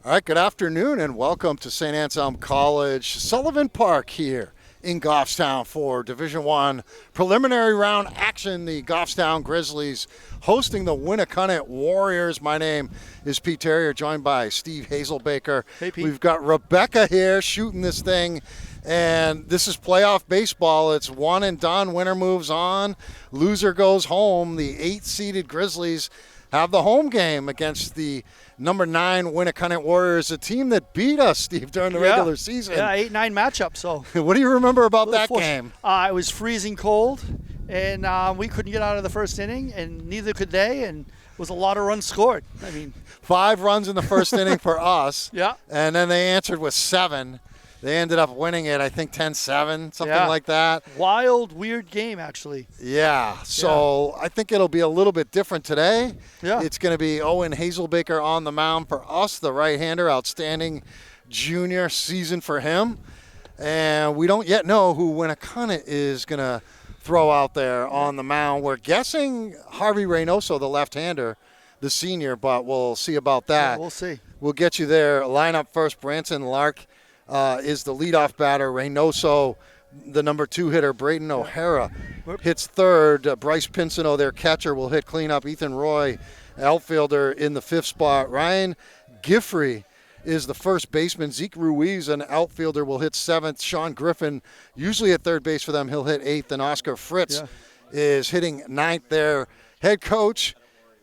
All right, good afternoon and welcome to St. Anselm College Sullivan Park here in Goffstown for Division I preliminary round action. The Goffstown Grizzlies hosting the Winnacunnet Warriors. My name is Pete Terrier, joined by Steve Hazelbaker. Hey, Pete. We've got Rebecca here shooting this thing, and this is playoff baseball. It's one and done. Winner moves on. Loser goes home. The 8-seeded Grizzlies have the home game against the number 9 Winnacunnet Warriors, a team that beat us, Steve, during the regular season. Yeah, 8-9 matchup. So what do you remember about that game? It was freezing cold, and we couldn't get out of the first inning, and neither could they, and it was a lot of runs scored. I mean, 5 runs in the first inning for us. Yeah. And then they answered with 7. They ended up winning it, I think 10-7, something like that. Wild, weird game, actually. Yeah, so I think it'll be a little bit different today. Yeah. It's going to be Owen Hazelbaker on the mound for us, the right-hander, outstanding junior season for him. And we don't yet know who Winnacunnet is going to throw out there on the mound. We're guessing Harvey Reynoso, the left-hander, the senior, but we'll see about that. Yeah, we'll see. We'll get you there. Lineup first, Branson Lark is the leadoff batter. Reynoso, the number 2 hitter. Braden O'Hara hits third. Bryce Pinsino, their catcher, will hit cleanup. Ethan Roy, outfielder, in the 5th spot. Ryan Giffrey is the first baseman. Zeke Ruiz, an outfielder, will hit 7th. Sean Griffin, usually at third base for them, he'll hit 8th. And Oscar Fritz is hitting 9th there. Head coach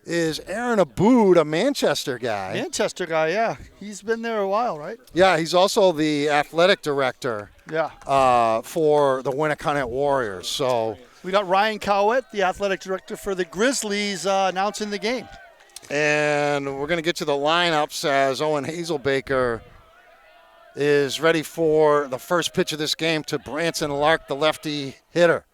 is Aaron Abood, a Manchester guy. Manchester guy, yeah. He's been there a while, right? Yeah, he's also the athletic director for the Winnacunnet Warriors. So we got Ryan Cowett, the athletic director for the Grizzlies, announcing the game. And we're going to get to the lineups as Owen Hazelbaker is ready for the first pitch of this game to Branson Lark, the lefty hitter.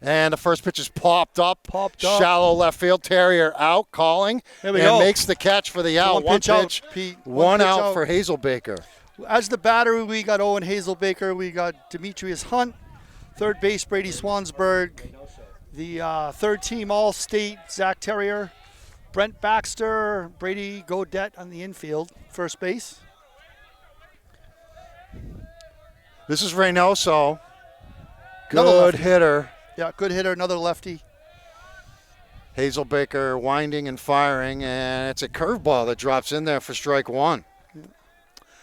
And the first pitch is popped up. Shallow left field. Terrier out, calling. There we go. Makes the catch for the out. One pitch, Pete. One out for Hazelbaker. As the batter, we got Owen Hazelbaker. We got Demetrius Hunt. Third base, Brady Swansburg. The third team All-State, Zach Terrier. Brent Baxter, Brady Godet on the infield. First base. This is Reynoso. Good hitter. Yeah, good hitter, another lefty. Hazelbaker winding and firing, and it's a curveball that drops in there for strike 1.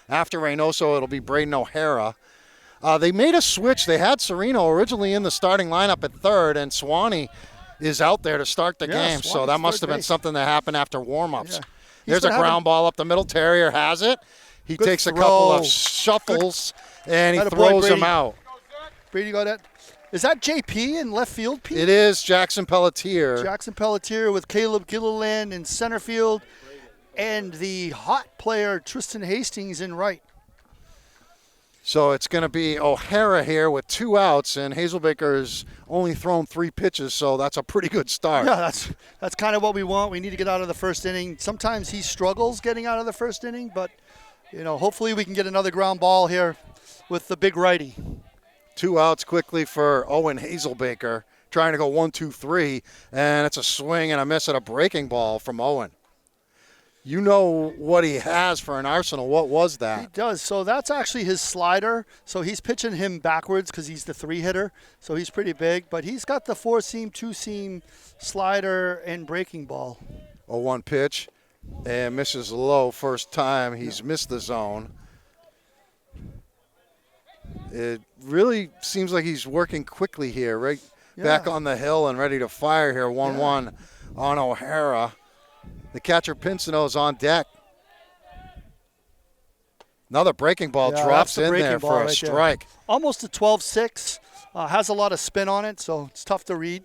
After Reynoso, it'll be Braden O'Hara. They made a switch. They had Sereno originally in the starting lineup at third, and Swanee is out there to start the game. Swanee's So that must have been base. something that happened after warm-ups. Yeah. There's a ground ball up the middle. Terrier has it. He takes a couple of shuffles, and he throws him out. Brady Godet. Is that JP in left field, Pete? It is Jackson Pelletier. Jackson Pelletier with Caleb Gilliland in center field, and the hot player Tristan Hastings in right. So it's going to be O'Hara here with 2 outs, and Hazelbaker's only thrown 3 pitches, so that's a pretty good start. Yeah, that's kind of what we want. We need to get out of the first inning. Sometimes he struggles getting out of the first inning, but hopefully we can get another ground ball here with the big righty. 2 outs quickly for Owen Hazelbaker, trying to go 1-2-3, and it's a swing and a miss at a breaking ball from Owen. You know what he has for an arsenal. What was that? He does. So that's actually his slider. So he's pitching him backwards because he's the 3 hitter. So he's pretty big, but he's got the 4-seam, 2-seam slider and breaking ball. 0-1 pitch and misses low first time. He's missed the zone. It really seems like he's working quickly here, right back on the hill and ready to fire here. 1-1 on O'Hara. The catcher Pinsino is on deck. Another breaking ball drops in there for a strike. Almost a 12-6. Has a lot of spin on it, so it's tough to read.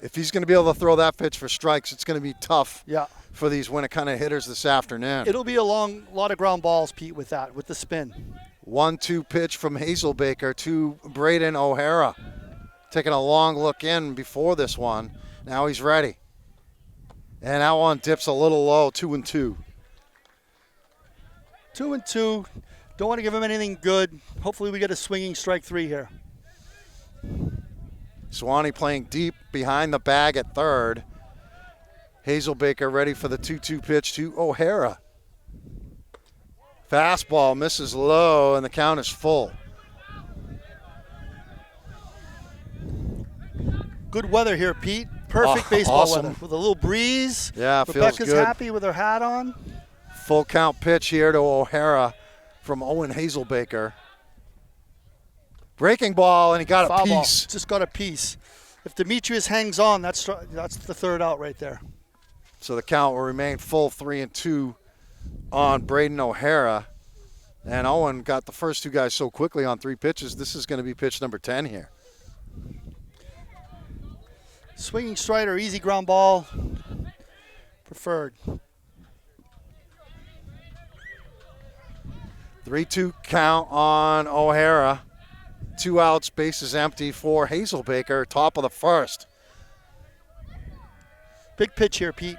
If he's going to be able to throw that pitch for strikes, it's going to be tough for these Winnacunnet hitters this afternoon. It'll be a lot of ground balls, Pete, with that, with the spin. 1-2 pitch from Hazelbaker to Braden O'Hara. Taking a long look in before this one. Now he's ready. And that one dips a little low, 2-2. 2-2. Don't want to give him anything good. Hopefully we get a swinging strike 3 here. Swanee playing deep behind the bag at third. Hazelbaker ready for the 2-2 pitch to O'Hara. Fastball misses low, and the count is full. Good weather here, Pete. Perfect baseball awesome. weather with a little breeze. Yeah, feels Rebecca's good. happy with her hat on. Full count pitch here to O'Hara from Owen Hazelbaker. Breaking ball, and he got Foul a ball. piece. Just got a piece. If Demetrius hangs on, that's the third out right there. So the count will remain full 3-2 on Braden O'Hara. And Owen got the first two guys so quickly on 3 pitches. This is going to be pitch number 10 here. Swinging strider, easy ground ball. Preferred. 3-2 count on O'Hara. 2 outs, bases empty for Hazelbaker, top of the first. Big pitch here, Pete.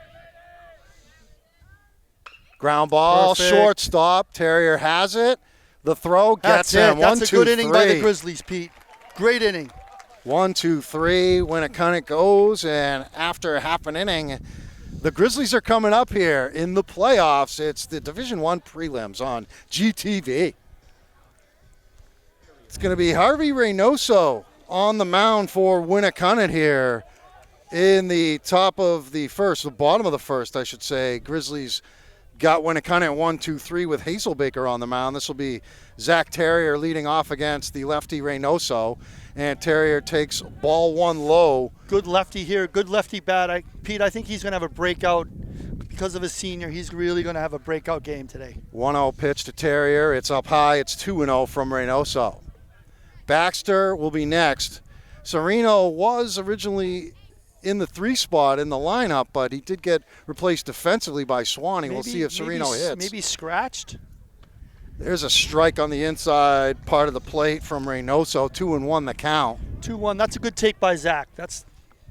Ground ball, Perfect. shortstop. Terrier has it. The throw gets That's him. it. That's 1, a 2, good inning by the 3. Grizzlies, Pete. Great inning. 1, 2, 3. Winnacunnet goes, and after half an inning, the Grizzlies are coming up here in the playoffs. It's the Division I prelims on GTV. It's going to be Harvey Reynoso on the mound for Winnacunnet here in the top of the first, the bottom of the first, I should say. Grizzlies got Winnacunnet 1, 2, 3 with Hazelbaker on the mound. This will be Zach Terrier leading off against the lefty Reynoso. And Terrier takes ball 1 low. Good lefty here. Good lefty bat. Pete, I think he's going to have a breakout. Because of his senior, he's really going to have a breakout game today. 1-0 pitch to Terrier. It's up high. It's 2-0 from Reynoso. Baxter will be next. Sereno was originally in the 3 spot in the lineup, but he did get replaced defensively by Swanee. We'll see if Sereno hits. Maybe scratched. There's a strike on the inside part of the plate from Reynoso. 2-1 the count. 2-1. That's a good take by Zach. That's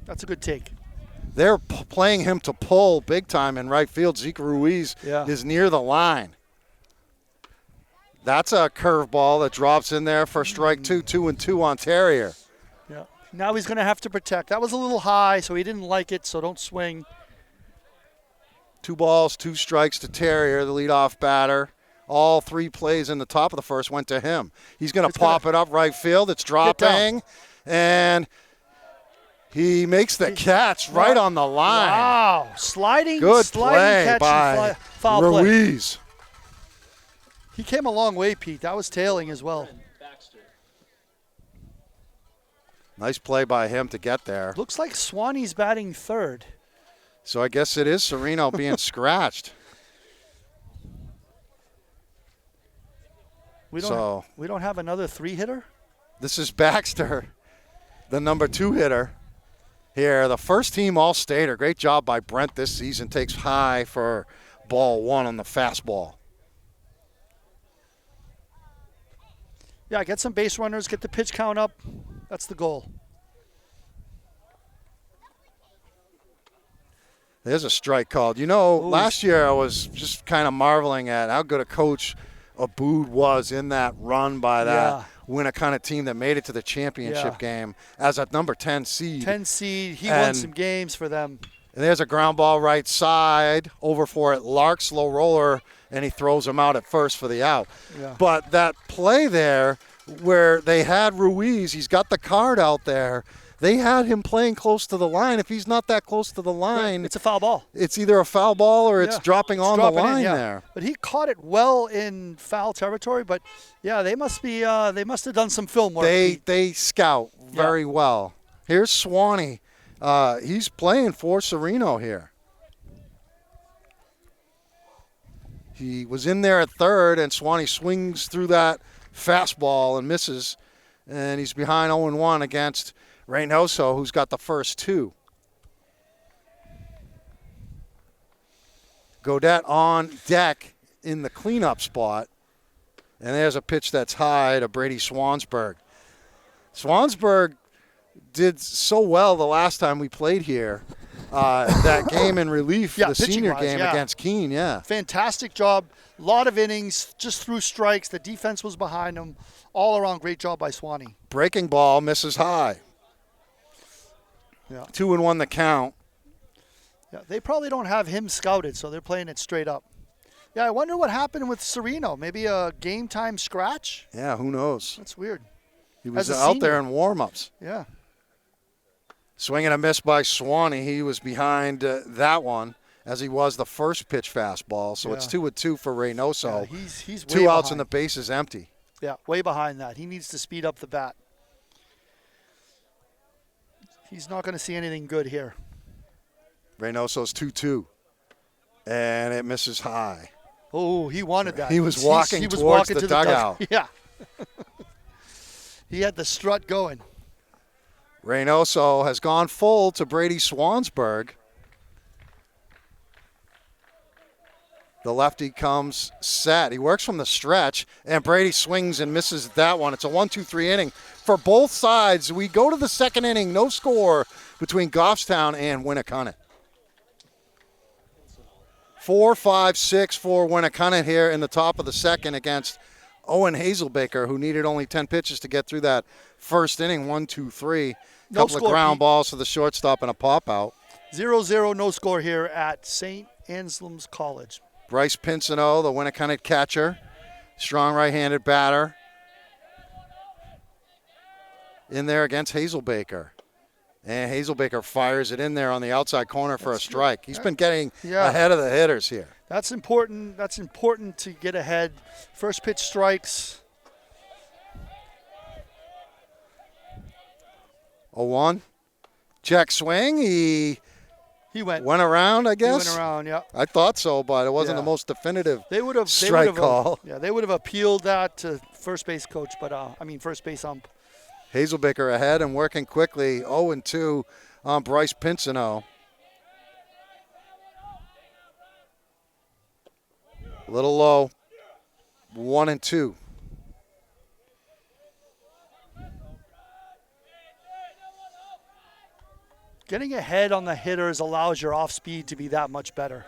a good take. They're playing him to pull big time in right field. Zeke Ruiz is near the line. That's a curveball that drops in there for strike 2. 2-2 on Terrier. Yeah. Now he's going to have to protect. That was a little high, so he didn't like it, so don't swing. 2 balls, 2 strikes to Terrier, the leadoff batter. All 3 plays in the top of the first went to him. He's going to pop it up right field. It's dropping, and he makes the catch right on the line. Wow. Sliding play catch by foul Ruiz. play. He came a long way, Pete. That was tailing as well. Nice play by him to get there. Looks like Swanee's batting third. So I guess it is Sereno being scratched. We don't have another 3-hitter? This is Baxter, the number 2 hitter here. The first team All-Stater. Great job by Brent this season. Takes high for ball 1 on the fastball. Yeah, get some base runners, get the pitch count up. That's the goal. There's a strike called. You know, last year I was just kind of marveling at how good a coach Abood was in that run by that Winnacunnet team that made it to the championship game as a number 10 seed. 10 seed. He won some games for them. And there's a ground ball right side over for it. Lark, slow roller, and he throws him out at first for the out. Yeah. But that play there where they had Ruiz, he's got the card out there. They had him playing close to the line. If he's not that close to the line, it's a foul ball. It's either a foul ball or it's dropping on the line there. But he caught it well in foul territory. But yeah, they must have done some film work. They scout very well. Here's Swanee. He's playing for Sereno here. He was in there at third, and Swanee swings through that fastball and misses. And he's behind 0-1 against Reynoso, who's got the first 2. Gaudette on deck in the cleanup spot. And there's a pitch that's high to Brady Swansburg. Swansburg did so well the last time we played here. That game in relief, the senior game against Keene, Fantastic job. A lot of innings, just threw strikes. The defense was behind him. All around, great job by Swanee. Breaking ball misses high. 2-1 the count. Yeah, they probably don't have him scouted, so they're playing it straight up. Yeah, I wonder what happened with Sereno. Maybe a game time scratch? Yeah, who knows? That's weird. He was As a out there senior. in warm-ups. Yeah. Swing and a miss by Swanee. He was behind that one as he was the first pitch fastball. So it's 2-2 for Reynoso. Yeah, he's way 2 outs behind. and the base is empty. Yeah, way behind that. He needs to speed up the bat. He's not going to see anything good here. Reynoso's 2-2. And it misses high. Oh, he wanted that. He was walking he was towards walking the to dugout. Yeah. He had the strut going. Reynoso has gone full to Brady Swansburg. The lefty comes set. He works from the stretch, and Brady swings and misses that one. It's a 1-2-3 inning for both sides. We go to the second inning. No score between Goffstown and Winnacunnet. 4-5-6 for Winnacunnet here in the top of the second against Owen Hazelbaker, who needed only 10 pitches to get through that first inning. 1-2-3. No Couple score, of ground Pete. balls to the shortstop and a pop out. 0-0, no score here at St. Anselm's College. Bryce Pinsino, the Winnacunnet catcher, strong right-handed batter, in there against Hazelbaker. And Hazelbaker fires it in there on the outside corner for a strike. He's been getting ahead of the hitters here. That's important. That's important to get ahead. First pitch strikes. 0-1. Check swing. He went around, I guess. He went around, yeah. I thought so, but it wasn't Yeah. the most definitive They would have strike call. Yeah, they would have appealed that to first base coach, but first base ump. Hazelbaker ahead and working quickly. 0-2 on Bryce Pinsino. A little low. 1-2. Getting ahead on the hitters allows your off speed to be that much better.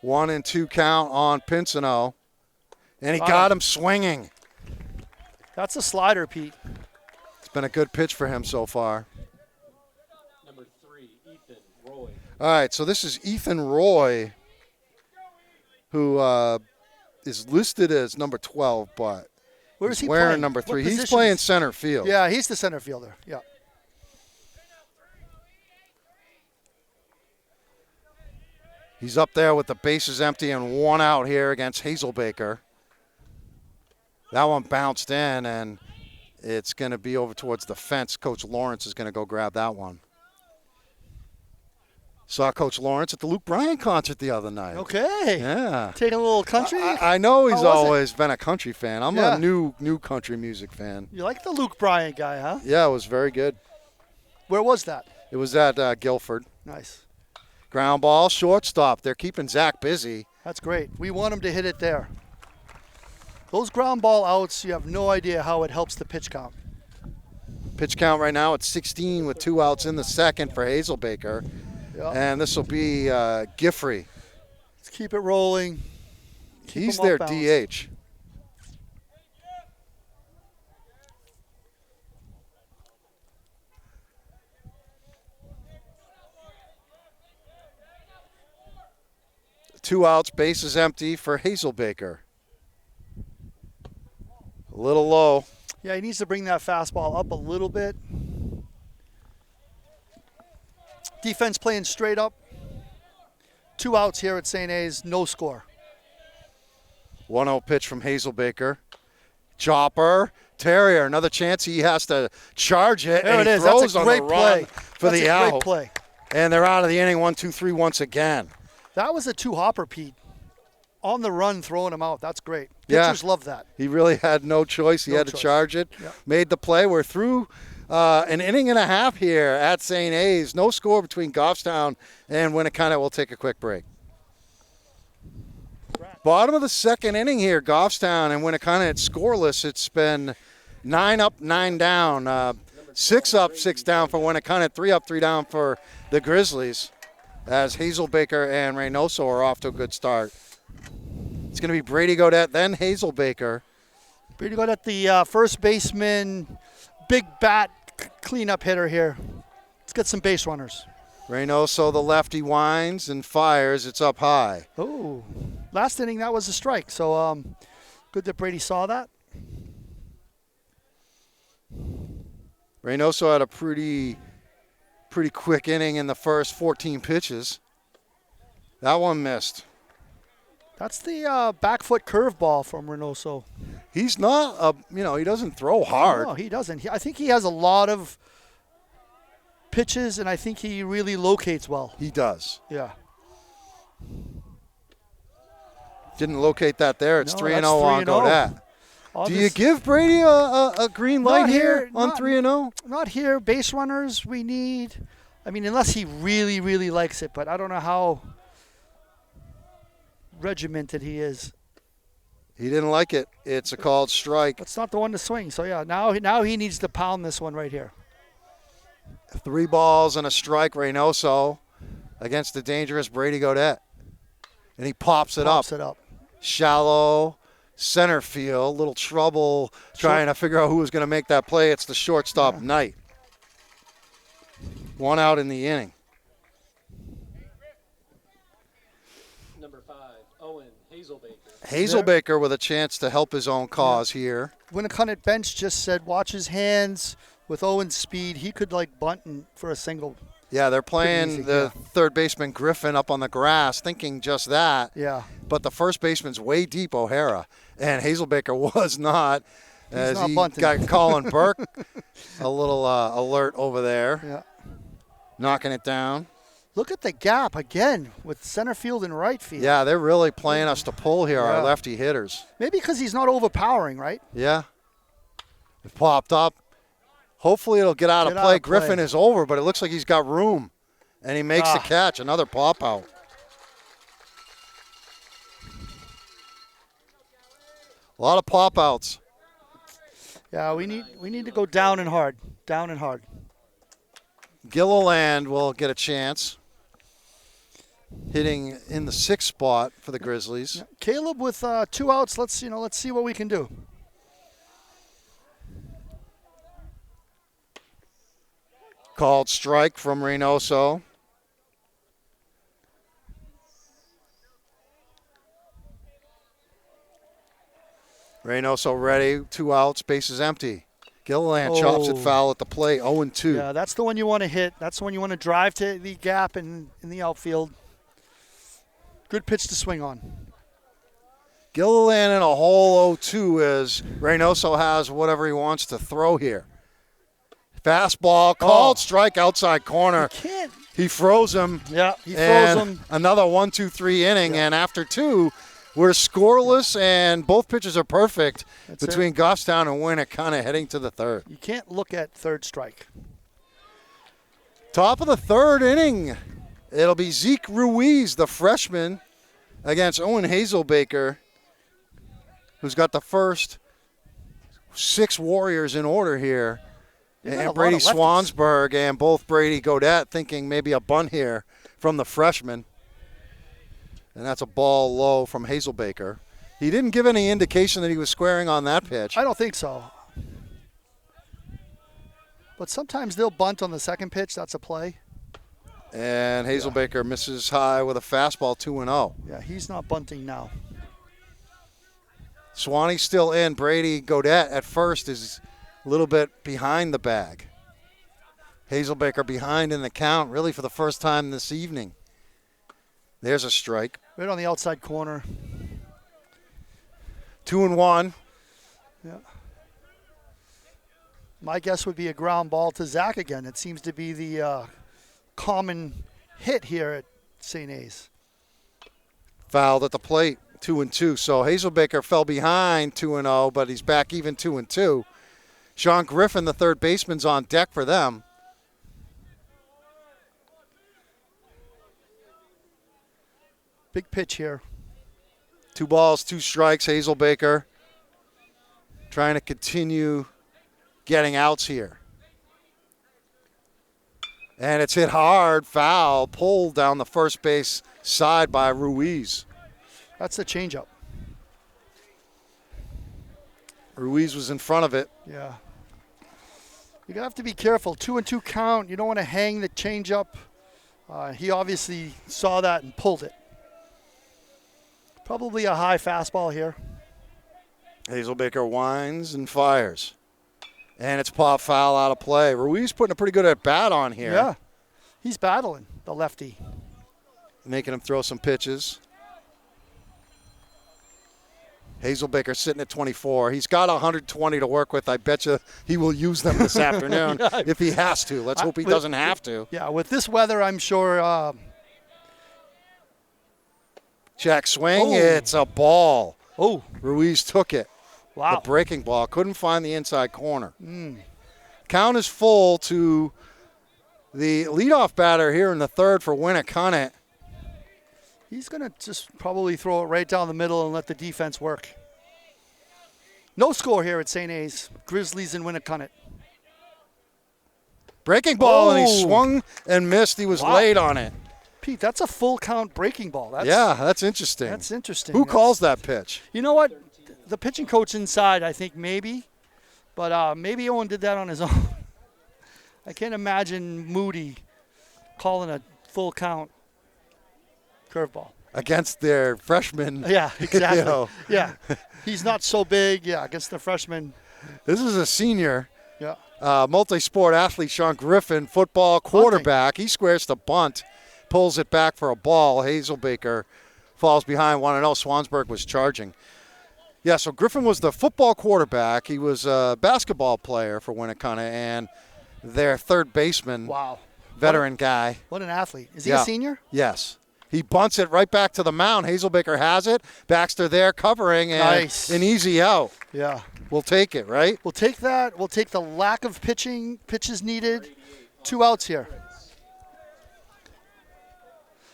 1-2 count on Pinsino. And he got him swinging. That's a slider, Pete. It's been a good pitch for him so far. Number 3, Ethan Roy. All right, so this is Ethan Roy, who is listed as number 12, but Where is he wearing playing? number What 3. He's position playing is- center field. Yeah, he's the center fielder. Yeah. He's up there with the bases empty and 1 out here against Hazelbaker. That one bounced in, and it's going to be over towards the fence. Coach Lawrence is going to go grab that one. Saw Coach Lawrence at the Luke Bryan concert the other night. Okay. Yeah. Taking a little country. I know he's How was it? always been a country fan. I'm Yeah. a new country music fan. You like the Luke Bryan guy, huh? Yeah, it was very good. Where was that? It was at Guilford. Nice. Ground ball, shortstop. They're keeping Zach busy. That's great. We want him to hit it there. Those ground ball outs, you have no idea how it helps the pitch count. Pitch count right now at 16 with 2 outs in the second for Hazelbaker. Yeah. And this will be Giffrey. Let's keep it rolling. Keep He's him their off balance. DH. Two outs, base is empty for Hazelbaker. A little low. Yeah, he needs to bring that fastball up a little bit. Defense playing straight up. 2 outs here at St. A's, no score. 1-0 pitch from Hazelbaker. Chopper. Terrier, another chance he has to charge it. There and it he is. throws That's a on great the play. run for That's the a out. great play. And they're out of the inning 1-2-3 once again. That was a 2-hopper, Pete. On the run, throwing him out. That's great. Yeah. Pitchers love that. He really had no choice. He No had to choice. charge it. Yep. Made the play. We're through an inning and a half here at St. A's. No score between Goffstown and Winnacunnet. We'll take a quick break. Bottom of the second inning here, Goffstown and Winnacunnet scoreless. It's been 9 up, 9 down. 6 up, 6 down for Winnacunnet. 3 up, 3 down for the Grizzlies, as Hazelbaker and Reynoso are off to a good start. It's going to be Brady Godette, then Hazelbaker. Brady got at the first baseman, big bat cleanup hitter here. Let's get some base runners. Reynoso, the lefty, winds and fires. It's up high. Oh, last inning that was a strike. So good that Brady saw that. Reynoso had a pretty quick inning in the first 14 pitches. That one missed. That's the back foot curveball from Reynoso. He's not, he doesn't throw hard. No, he doesn't. I think he has a lot of pitches, and I think he really locates well. He does. Yeah. Didn't locate that there. It's No, 3-0 that's on 3-0. Godette. Do you give Brady a green light here on 3-0? Not here. Base runners we need. I mean, unless he really, really likes it, but I don't know how regimented he is. He didn't like it. It's a called strike. That's not the one to swing. So, yeah, now he needs to pound this one right here. 3 balls and a strike, Reynoso, against the dangerous Brady Godette. And he pops it up. Shallow, center field. Little trouble trying to figure out who was going to make that play. It's the shortstop, Knight. 1 out in the inning. Number 5, Owen Hazelbaker. Hazelbaker with a chance to help his own cause here. Winnacunnet bench just said watch his hands. With Owen's speed, he could bunt for a single. Yeah, they're playing the third baseman Griffin up on the grass, thinking just that. Yeah. But the first baseman's way deep, O'Hara, and Hazelbaker was not. As not he bunting. got Colin Burke a little alert over there. Yeah. Knocking it down. Look at the gap again with center field and right field. Yeah, they're really playing us to pull here, our lefty hitters. Maybe because he's not overpowering, right? Yeah. It popped up. Hopefully it'll get out of play. Griffin is over, but it looks like he's got room. And he makes the catch. Another pop out. A lot of pop outs. Yeah, we need to go down and hard. Down and hard. Gilliland will get a chance. Hitting in the 6th spot for the Grizzlies. Yeah. Caleb with 2 outs. Let's see what we can do. Called strike from Reynoso. Reynoso ready, 2 outs, bases empty. Gilliland chops it foul at the plate, 0-2. Yeah, that's the one you want to hit. That's the one you want to drive to the gap in the outfield. Good pitch to swing on. Gilliland in a whole 0-2 as Reynoso has whatever he wants to throw here. Fastball, called strike outside corner. He froze him. Yeah, he froze him. Another 1-2-3 inning, and after 2, we're scoreless, and both pitches are perfect between Goffstown and Winnacunnet heading to the 3rd. You can't look at 3rd strike. Top of the 3rd inning. It'll be Zeke Ruiz, the freshman, against Owen Hazelbaker, who's got the first 6 Warriors in order here. And Brady Swansburg and both Brady Godette thinking maybe a bunt here from the freshman. And that's a ball low from Hazelbaker. He didn't give any indication that he was squaring on that pitch. I don't think so. But sometimes they'll bunt on the 2nd pitch. That's a play. And Hazelbaker misses high with a fastball, 2-0. Yeah, he's not bunting now. Swanee's still in. Brady Godette at first is a little bit behind the bag. Hazelbaker behind in the count, really for the first time this evening. There's a strike. Right on the outside corner. 2-1. Yeah. My guess would be a ground ball to Zach again. It seems to be the common hit here at St. A's. Fouled at the plate, 2-2. So Hazelbaker fell behind 2-0, but he's back even 2-2. Sean Griffin, the third baseman's on deck for them. Big pitch here. 2 balls, 2 strikes. Hazelbaker trying to continue getting outs here. And it's hit hard, foul, pulled down the first base side by Ruiz. That's the changeup. Ruiz was in front of it. Yeah. You're going to have to be careful. 2-2 count. You don't want to hang the changeup. He obviously saw that and pulled it. Probably a high fastball here. Hazelbaker winds and fires. And it's pop foul out of play. Ruiz putting a pretty good at bat on here. Yeah, he's battling, the lefty. Making him throw some pitches. Hazelbaker sitting at 24. He's got 120 to work with. I bet you he will use them this afternoon if he has to. Let's hope he doesn't have to. Yeah, with this weather, I'm sure. Check swing. It's a ball. Oh, Ruiz took it. wow. The breaking ball. Couldn't find the inside corner. Count is full to the leadoff batter here in the third for Winnacunnet. He's going to just probably throw it right down the middle and let the defense work. No score here at St. A's. Grizzlies and Winnacunnet. Breaking ball, and he swung and missed. He was late on it. Pete, that's a full count breaking ball. That's interesting. That's interesting. Who calls that pitch? You know what? The pitching coach inside, I think maybe. But maybe Owen did that on his own. I can't imagine Moody calling a full count curveball. Against their freshman. Yeah, exactly. You know. Yeah. He's not so big. Yeah, against the freshman. This is a senior. Yeah. Multi-sport athlete Sean Griffin, football quarterback. He squares the bunt, pulls it back for a ball. Hazelbaker falls behind 1-0. Swansburg was charging. Yeah, so Griffin was the football quarterback. He was a basketball player for Winnacunnet and their third baseman, veteran guy. What an athlete. Is he a senior? Yes. He bunts it right back to the mound. Hazelbaker has it. Baxter there covering, and an easy out. Yeah. We'll take it, right? We'll take that. We'll take the lack of pitches needed. 2 outs here.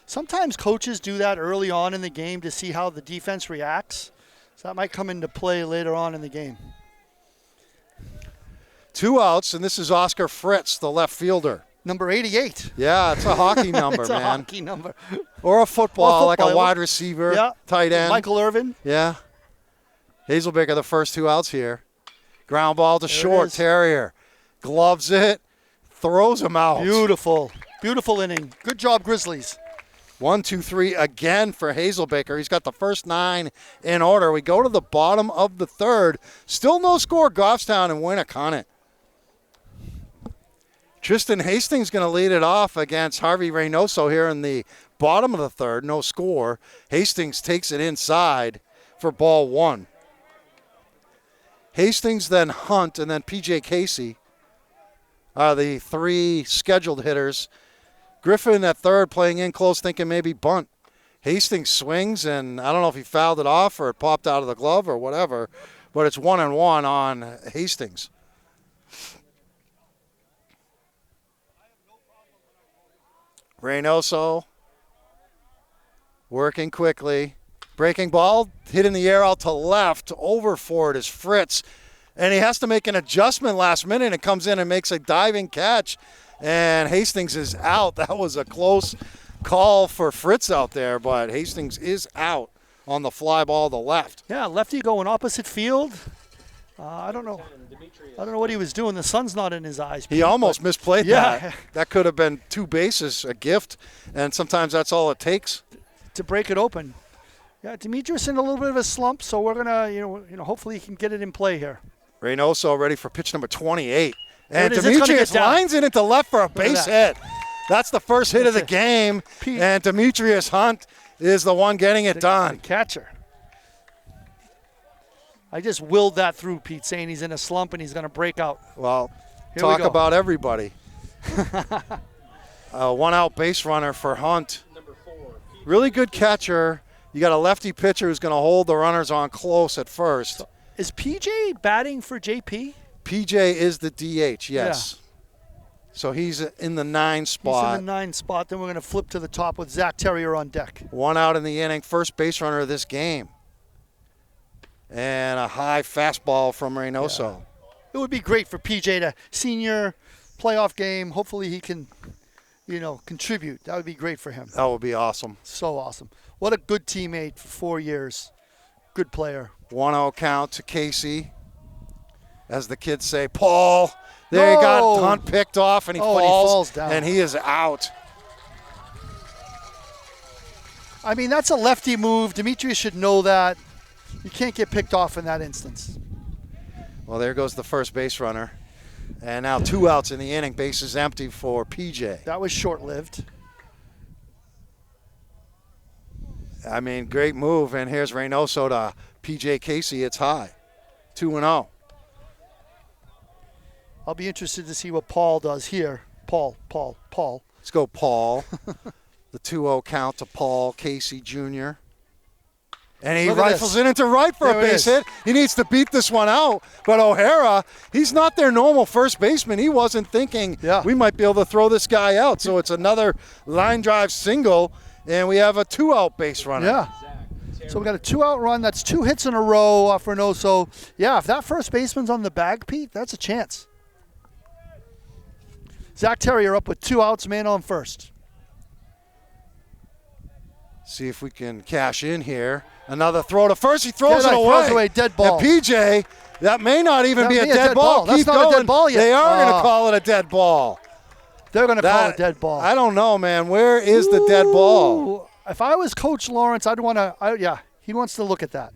Sometimes coaches do that early on in the game to see how the defense reacts. So that might come into play later on in the game. 2 outs, and this is Oscar Fritz, the left fielder. Number 88. Yeah, it's a hockey number, it's man. It's a hockey number. Or a football, like a wide receiver, tight end. Michael Irvin. Yeah. Hazelbaker, the first 2 outs here. Ground ball to short. Terrier gloves it, throws him out. Beautiful. Beautiful inning. Good job, Grizzlies. 1, 2, 3 again for Hazelbaker. He's got the first 9 in order. We go to the bottom of the third. Still no score, Goffstown and Winnacunnet. Tristan Hastings going to lead it off against Harvey Reynoso here in the bottom of the third. No score. Hastings takes it inside for ball 1. Hastings, then Hunt, and then P.J. Casey are the 3 scheduled hitters. Griffin at third playing in close, thinking maybe bunt. Hastings swings, and I don't know if he fouled it off or it popped out of the glove or whatever, but it's 1-1 on Hastings. Reynoso working quickly. Breaking ball, hit in the air out to left. Over for it is Fritz. And he has to make an adjustment last minute and comes in and makes a diving catch. And Hastings is out. That was a close call for Fritz out there, but Hastings is out on the fly ball to left. Yeah, lefty going opposite field. I don't know what he was doing. The sun's not in his eyes. He almost misplayed that. That could have been 2 bases, a gift, and sometimes that's all it takes to break it open. Yeah, Demetrius in a little bit of a slump, so we're gonna, hopefully he can get it in play here. Reynoso ready for pitch number 28, and Demetrius lines it into left for a base hit. That's the first hit of the game, and Demetrius Hunt is the one getting it done. The catcher. I just willed that through, Pete, saying he's in a slump and he's going to break out. Well, talk about everybody. 1 out base runner for Hunt. Really good catcher. You got a lefty pitcher who's going to hold the runners on close at first. Is PJ batting for JP? PJ is the DH, yes. Yeah. So he's in the 9 spot. He's in the 9 spot. Then we're going to flip to the top with Zach Terrier on deck. 1 out in the inning, first base runner of this game. And a high fastball from Reynoso. Yeah. It would be great for PJ to senior playoff game. Hopefully he can, contribute. That would be great for him. That would be awesome. So awesome. What a good teammate for 4 years. Good player. 1-0 count to Casey. As the kids say, Paul. There he got Hunt picked off, and he falls down. And he is out. I mean, that's a lefty move. Demetrius should know that. You can't get picked off in that instance. Well, there goes the first base runner. And now 2 outs in the inning. Base is empty for PJ. That was short-lived. I mean, great move. And here's Reynoso to PJ Casey. It's high. 2-0. I'll be interested to see what Paul does here. Paul. Let's go, Paul. The 2-0 count to Paul Casey Jr. And he Look at rifles this. it into right for There a it base is. hit. He needs to beat this one out. But O'Hara, he's not their normal first baseman. He wasn't thinking we might be able to throw this guy out. So it's another line drive single, and we have a 2-out base runner. Yeah. So we got a 2-out run. That's 2 hits in a row off Reynoso. Yeah, if that first baseman's on the bag, Pete, that's a chance. Zach Terrier up with 2 outs, man on first. See if we can cash in here. Another throw to first. He throws it away. Throws away, dead ball. And PJ, that may not even That be a may be dead ball. That's Keep not going. a dead ball yet. They are going to call it a dead ball. They're going to call it a dead ball. I don't know, man. Where is the dead ball? Ooh, if I was Coach Lawrence, I'd want to, yeah, he wants to look at that.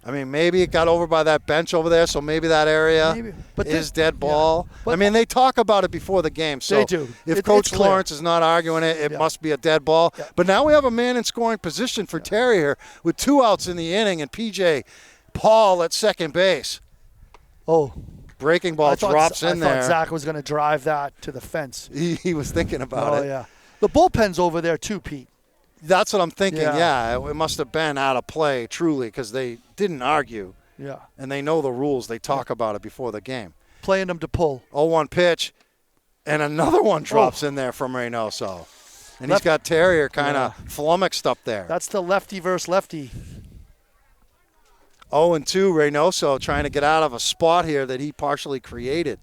I mean, maybe it got over by that bench over there, so maybe that area is dead ball. But I mean, they talk about it before the game. So they do. If It's Coach clear. Lawrence is not arguing it, it must be a dead ball. Yeah. But now we have a man in scoring position for Terrier with 2 outs in the inning, and PJ Paul at second base. Oh. Breaking ball drops in there. I thought Zach was going to drive that to the fence. He was thinking about it. Oh, yeah. The bullpen's over there too, Pete. That's what I'm thinking. Yeah. Yeah, it must have been out of play, truly, because they didn't argue. Yeah. And they know the rules. They talk about it before the game. Playing them to pull. 0-1 pitch, and another one drops in there from Reynoso. And he's got Terrier kind of flummoxed up there. That's the lefty versus lefty. 0-2, Reynoso trying to get out of a spot here that he partially created.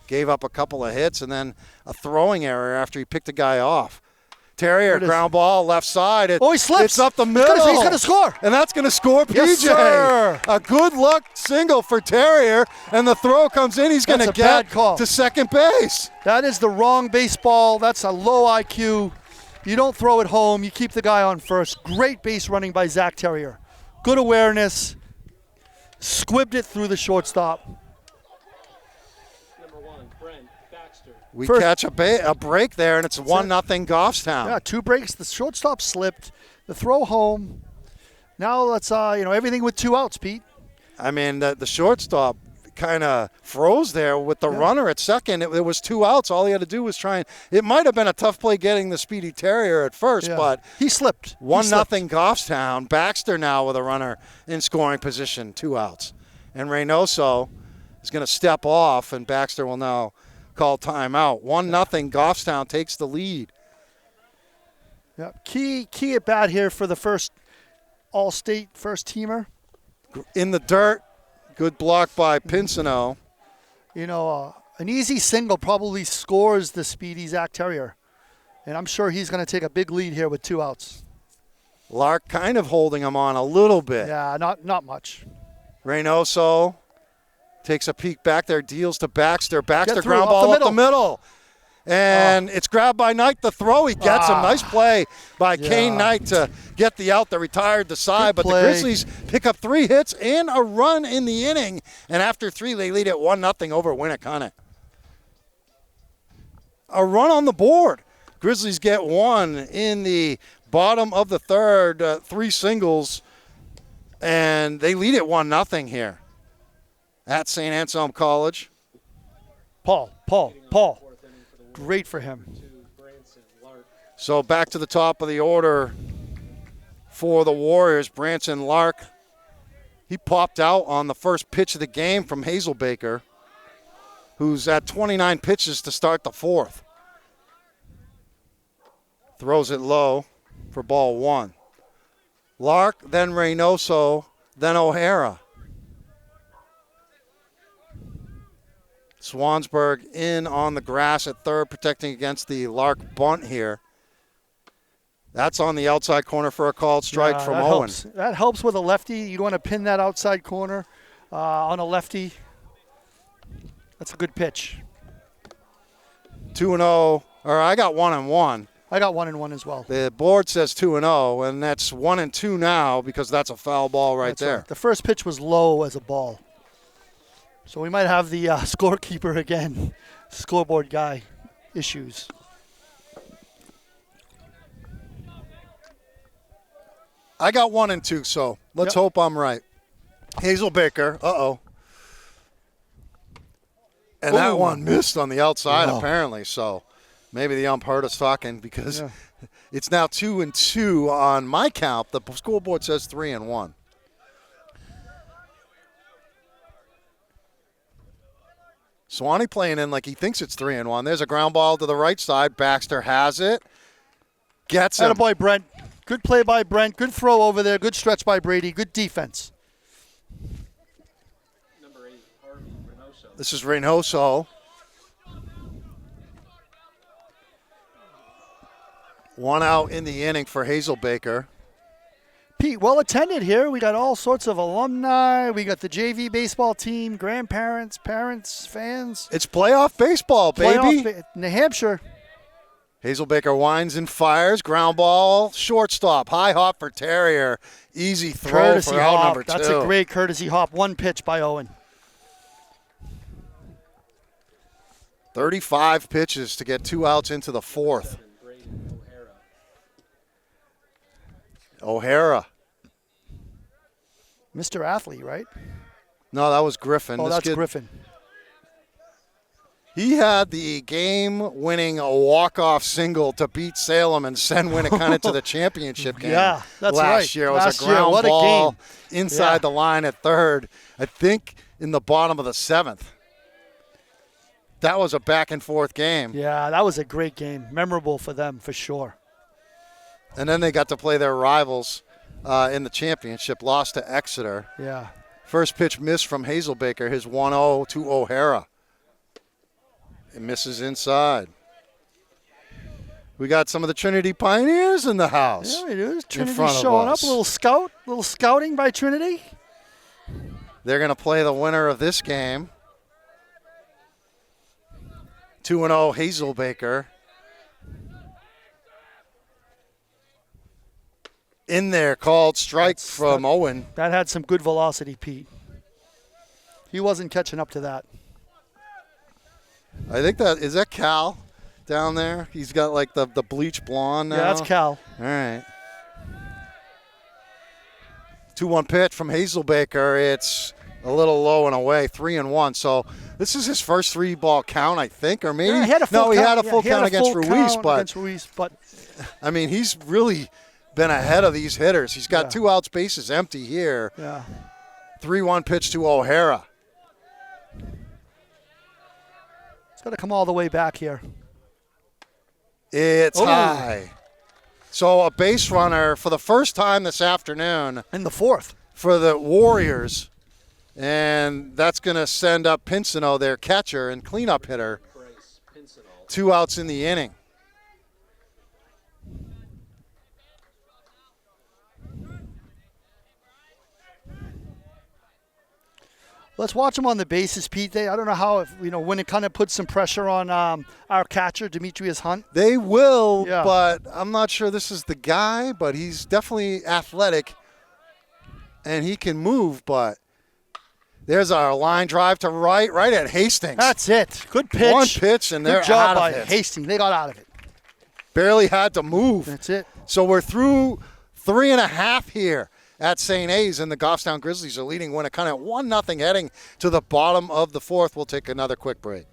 Gave up a couple of hits and then a throwing error after he picked a guy off. Terrier, ground ball, left side. He slips. It's up the middle. He's going to score. And that's going to score PJ. Yes, sir. A good luck single for Terrier, and the throw comes in. He's going to get to second base. That is the wrong baseball. That's a low IQ. You don't throw it home. You keep the guy on first. Great base running by Zach Terrier. Good awareness. Squibbed it through the shortstop. Number 1, Brent Baxter. We catch a break there, and it's 1-0 Goffstown. Yeah, 2 breaks. The shortstop slipped. The throw home. Now let's, everything with 2 outs, Pete. I mean, the shortstop kind of froze there with the runner at second. It was 2 outs. All he had to do was try and – it might have been a tough play getting the speedy Terrier at first, but – he slipped. 1-0 Goffstown. Baxter now with a runner in scoring position, 2 outs. And Reynoso is going to step off, and Baxter will now call timeout. 1-0 Goffstown takes the lead. Yeah, key at bat here for the first All-State first teamer. In the dirt, good block by Pinsino. An easy single probably scores the speedy Zach Terrier. And I'm sure he's going to take a big lead here with 2 outs. Lark kind of holding him on a little bit. Yeah, not much. Reynoso takes a peek back there, deals to Baxter. Baxter through, ground ball up the middle. And it's grabbed by Knight. The throw, he gets him. Nice play by Kane Knight to get the out that retired the side. But the Grizzlies pick up 3 hits and a run in the inning. And after 3, they lead it 1-0 over Winnacunnet. A run on the board. Grizzlies get 1 in the bottom of the third, 3 singles. And they lead it 1-0 here at St. Anselm College. Paul. Great for him. So back to the top of the order for the Warriors, Branson Lark. He popped out on the first pitch of the game from Hazelbaker, who's at 29 pitches to start the 4th. Throws it low for ball 1. Lark, then Reynoso, then O'Hara. Swansburg in on the grass at third, protecting against the Lark bunt here. That's on the outside corner for a called strike from Owen. That helps with a lefty. You want to pin that outside corner on a lefty. That's a good pitch. 2-0, or I got 1-1. I got 1-1 as well. The board says 2-0, and that's 1-2 now because that's a foul ball right That's there. right. The first pitch was low as a ball. So we might have the scorekeeper again, scoreboard guy issues. I got 1-2, so let's hope I'm right. Hazel Baker, and that one missed on the outside apparently, so maybe the ump heard us talking because it's now 2-2 on my count. The scoreboard says 3-1. Swanee playing in like he thinks it's 3-1. There's a ground ball to the right side. Baxter has it. Gets him. Attaboy, Brent. Good play by Brent. Good throw over there. Good stretch by Brady. Good defense. Number 8, Harvey Reynoso. This is Reynoso. One out in the inning for Hazel Baker. Pete, well attended here. We got all sorts of alumni. We got the JV baseball team, grandparents, parents, fans. It's playoff baseball, baby. New Hampshire. Hazel Baker winds and fires. Ground ball, shortstop. High hop for Terrier. Easy throw Courtesy for out hop. number 2. That's a great courtesy hop. One pitch by Owen. 35 pitches to get 2 outs into the 4th. O'Hara. Mr. Athlete, right? No, that was Griffin. Oh, This that's kid, Griffin. He had the game-winning walk-off single to beat Salem and send Winnacunnet to the championship game. Yeah, that's last right. year. It was Last a year, ground what a ball game. inside the line at third. I think in the bottom of the 7th. That was a back-and-forth game. Yeah, that was a great game. Memorable for them, for sure. And then they got to play their rivals in the championship, lost to Exeter. Yeah. First pitch missed from Hazel Baker, his 1-0 to O'Hara. It misses inside. We got some of the Trinity Pioneers in the house. Yeah, it is. Trinity front of showing us. up. A little scouting by Trinity. They're going to play the winner of this game. 2-0 Hazel Baker. In there, called strike from Owen. That had some good velocity, Pete. He wasn't catching up to that. I think is that Cal down there? He's got like the bleach blonde now. Yeah, that's Cal. All right. 2-1 pitch from Hazel Baker. It's a little low and away, 3-1. So this is his first 3-ball count, I think, or maybe. Yeah, he had a full he count. had a full count against Ruiz, but I mean, he's really been ahead of these hitters. He's got 2 outs, bases empty here. Yeah. 3-1 pitch to O'Hara. It's got to come all the way back here. It's high. So a base runner for the first time this afternoon. In the 4th. For the Warriors. And that's going to send up Pinsino, their catcher and cleanup hitter. 2 outs in the inning. Let's watch him on the bases, Pete. I don't know how, when it kind of puts some pressure on our catcher, Demetrius Hunt. They will, but I'm not sure this is the guy, but he's definitely athletic, and he can move, but there's our line drive to right at Hastings. That's it. Good pitch. One pitch, and they're Good job out by of it. Hastings. They got out of it. Barely had to move. That's it. So we're through 3.5 here at St. A's, and the Goffstown Grizzlies are leading Winnacunnet 1-0 heading to the bottom of the 4th. We'll take another quick break.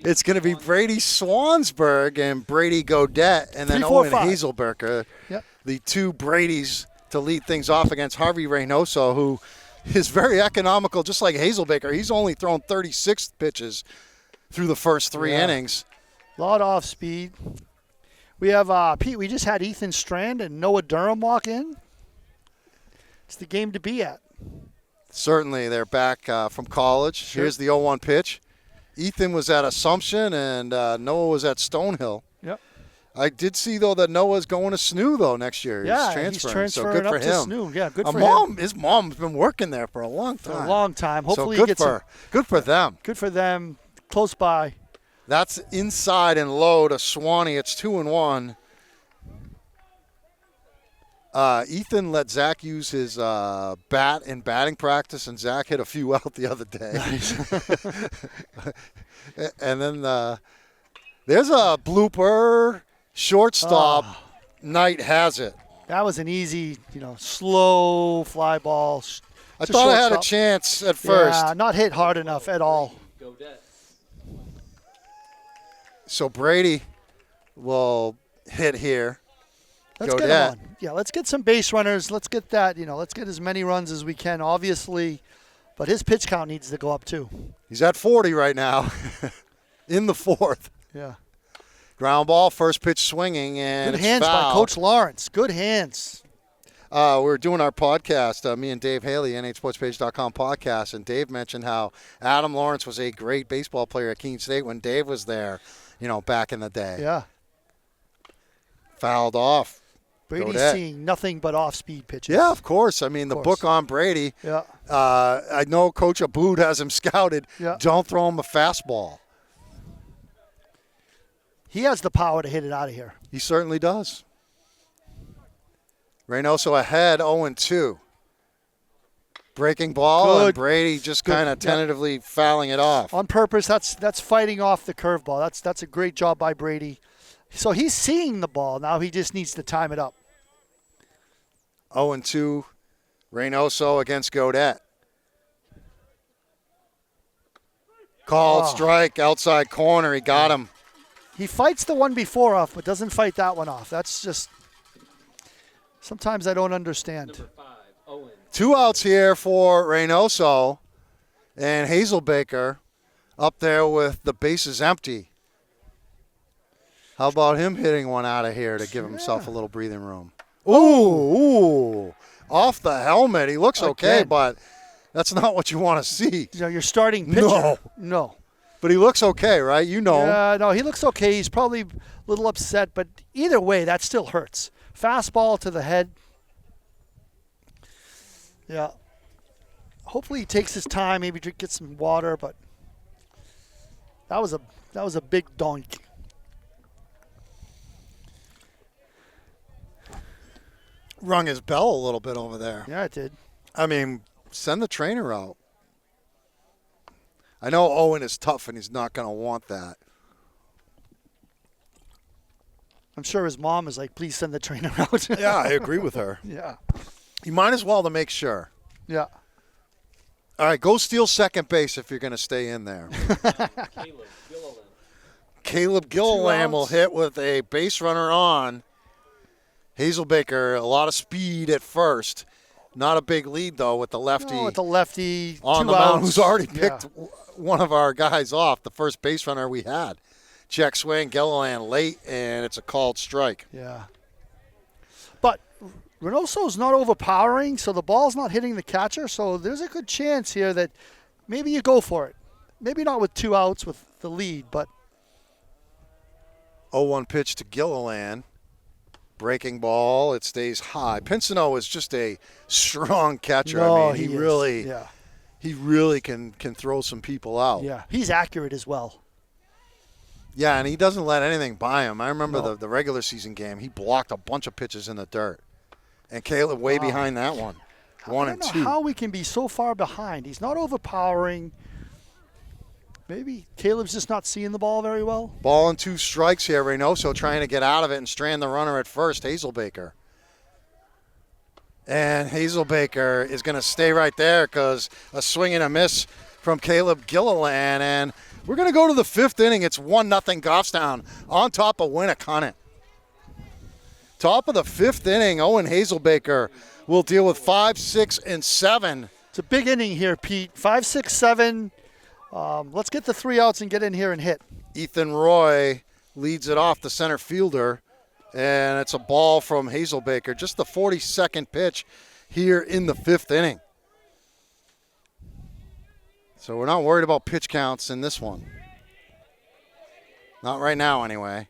It's going to be Brady Swansburg and Brady Godet, and then 3, 4, Owen 5. Hazelberger, Yep. the 2 Bradys to lead things off against Harvey Reynoso, who is very economical, just like Hazelbaker. He's only thrown 36 pitches through the first 3 innings. A lot off speed. We have, Pete, we just had Ethan Strand and Noah Durham walk in. It's the game to be at. Certainly, they're back from college. Sure. Here's the 0-1 pitch. Ethan was at Assumption, and Noah was at Stonehill. Yep. I did see, though, that Noah's going to SNU, though, next year. Yeah, he's he's transferring, so good up for to him. SNU. Yeah, good for him. His mom's been working there for a long time. For a long time. Hopefully so he gets good for them. good for them. Close by. That's inside and low to Swanee. It's 2-1. Ethan let Zach use his bat in batting practice, and Zach hit a few out the other day. Nice. And then there's a blooper. Shortstop. Knight has it. That was an easy, slow fly ball. I thought I had a chance at first. Yeah, not hit hard enough at all. So Brady will hit here. Let's get him on. Yeah, let's get some base runners. Let's get that, let's get as many runs as we can, obviously. But his pitch count needs to go up too. He's at 40 right now in the fourth. Yeah. Ground ball, first pitch swinging, and good hands by Coach Lawrence. Good hands. We're doing our podcast, me and Dave Haley, NHSportsPage.com podcast, and Dave mentioned how Adam Lawrence was a great baseball player at Keene State when Dave was there, back in the day. Yeah. Fouled off. Brady's seeing nothing but off-speed pitches. Yeah, of course. I mean, the book on Brady. Yeah. I know Coach Abood has him scouted. Yeah. Don't throw him a fastball. He has the power to hit it out of here. He certainly does. Reynoso ahead, 0-2. Breaking ball, Good. and Brady just kind of tentatively fouling it off. On purpose, that's fighting off the curveball. That's a great job by Brady. So he's seeing the ball. Now he just needs to time it up. 0-2, Reynoso against Godet. Called strike, outside corner. He got him. He fights the one before off, but doesn't fight that one off. That's just sometimes I don't understand. 2 outs here for Reynoso, and Hazelbaker up there with the bases empty. How about him hitting one out of here to give himself a little breathing room? Ooh, off the helmet. He looks okay, Again. but that's not what you want to see. Your starting pitcher. No. But he looks okay, right? You know him. Yeah, no, he looks okay. He's probably a little upset, but either way, that still hurts. Fastball to the head. Yeah. Hopefully he takes his time, maybe get some water, but that was a big doink. Rung his bell a little bit over there. Yeah, it did. I mean, send the trainer out. I know Owen is tough, and he's not going to want that. I'm sure his mom is like, please send the trainer out. Yeah, I agree with her. Yeah. You might as well to make sure. Yeah. All right, go steal second base if you're going to stay in there. Caleb Gilliland will hit with a base runner on. Hazelbaker, a lot of speed at first. Not a big lead, though, with the lefty. No, with the lefty. On 2 the mound, outs. who's already picked one of our guys off, the first base runner we had. Check swing, Gilliland late, and it's a called strike. Yeah. But Reynoso's not overpowering, so the ball's not hitting the catcher, so there's a good chance here that maybe you go for it. Maybe not with 2 outs with the lead, but 0-1 pitch to Gilliland. Breaking ball, it stays high. Pinsino is just a strong catcher. No, I mean, he really, is. he really can throw some people out. Yeah, he's accurate as well. Yeah, and he doesn't let anything by him. I remember No. the regular season game. He blocked a bunch of pitches in the dirt. And Caleb way behind that one. 1 and 2. I don't know how we can be so far behind. He's not overpowering. Maybe Caleb's just not seeing the ball very well. Ball and 2 strikes here. Reynoso trying to get out of it and strand the runner at first, Hazelbaker. And Hazelbaker is going to stay right there because a swing and a miss from Caleb Gilliland. And we're going to go to the 5th inning. It's 1-0 Goffstown on top of Winnacunnet. Top of the 5th inning, Owen Hazelbaker will deal with 5, 6, and 7. It's a big inning here, Pete. 5, 6, 7. Let's get the 3 outs and get in here and hit. Ethan Roy leads it off, the center fielder, and it's a ball from Hazelbaker. Just the 42nd pitch here in the 5th inning. So we're not worried about pitch counts in this one. Not right now, anyway.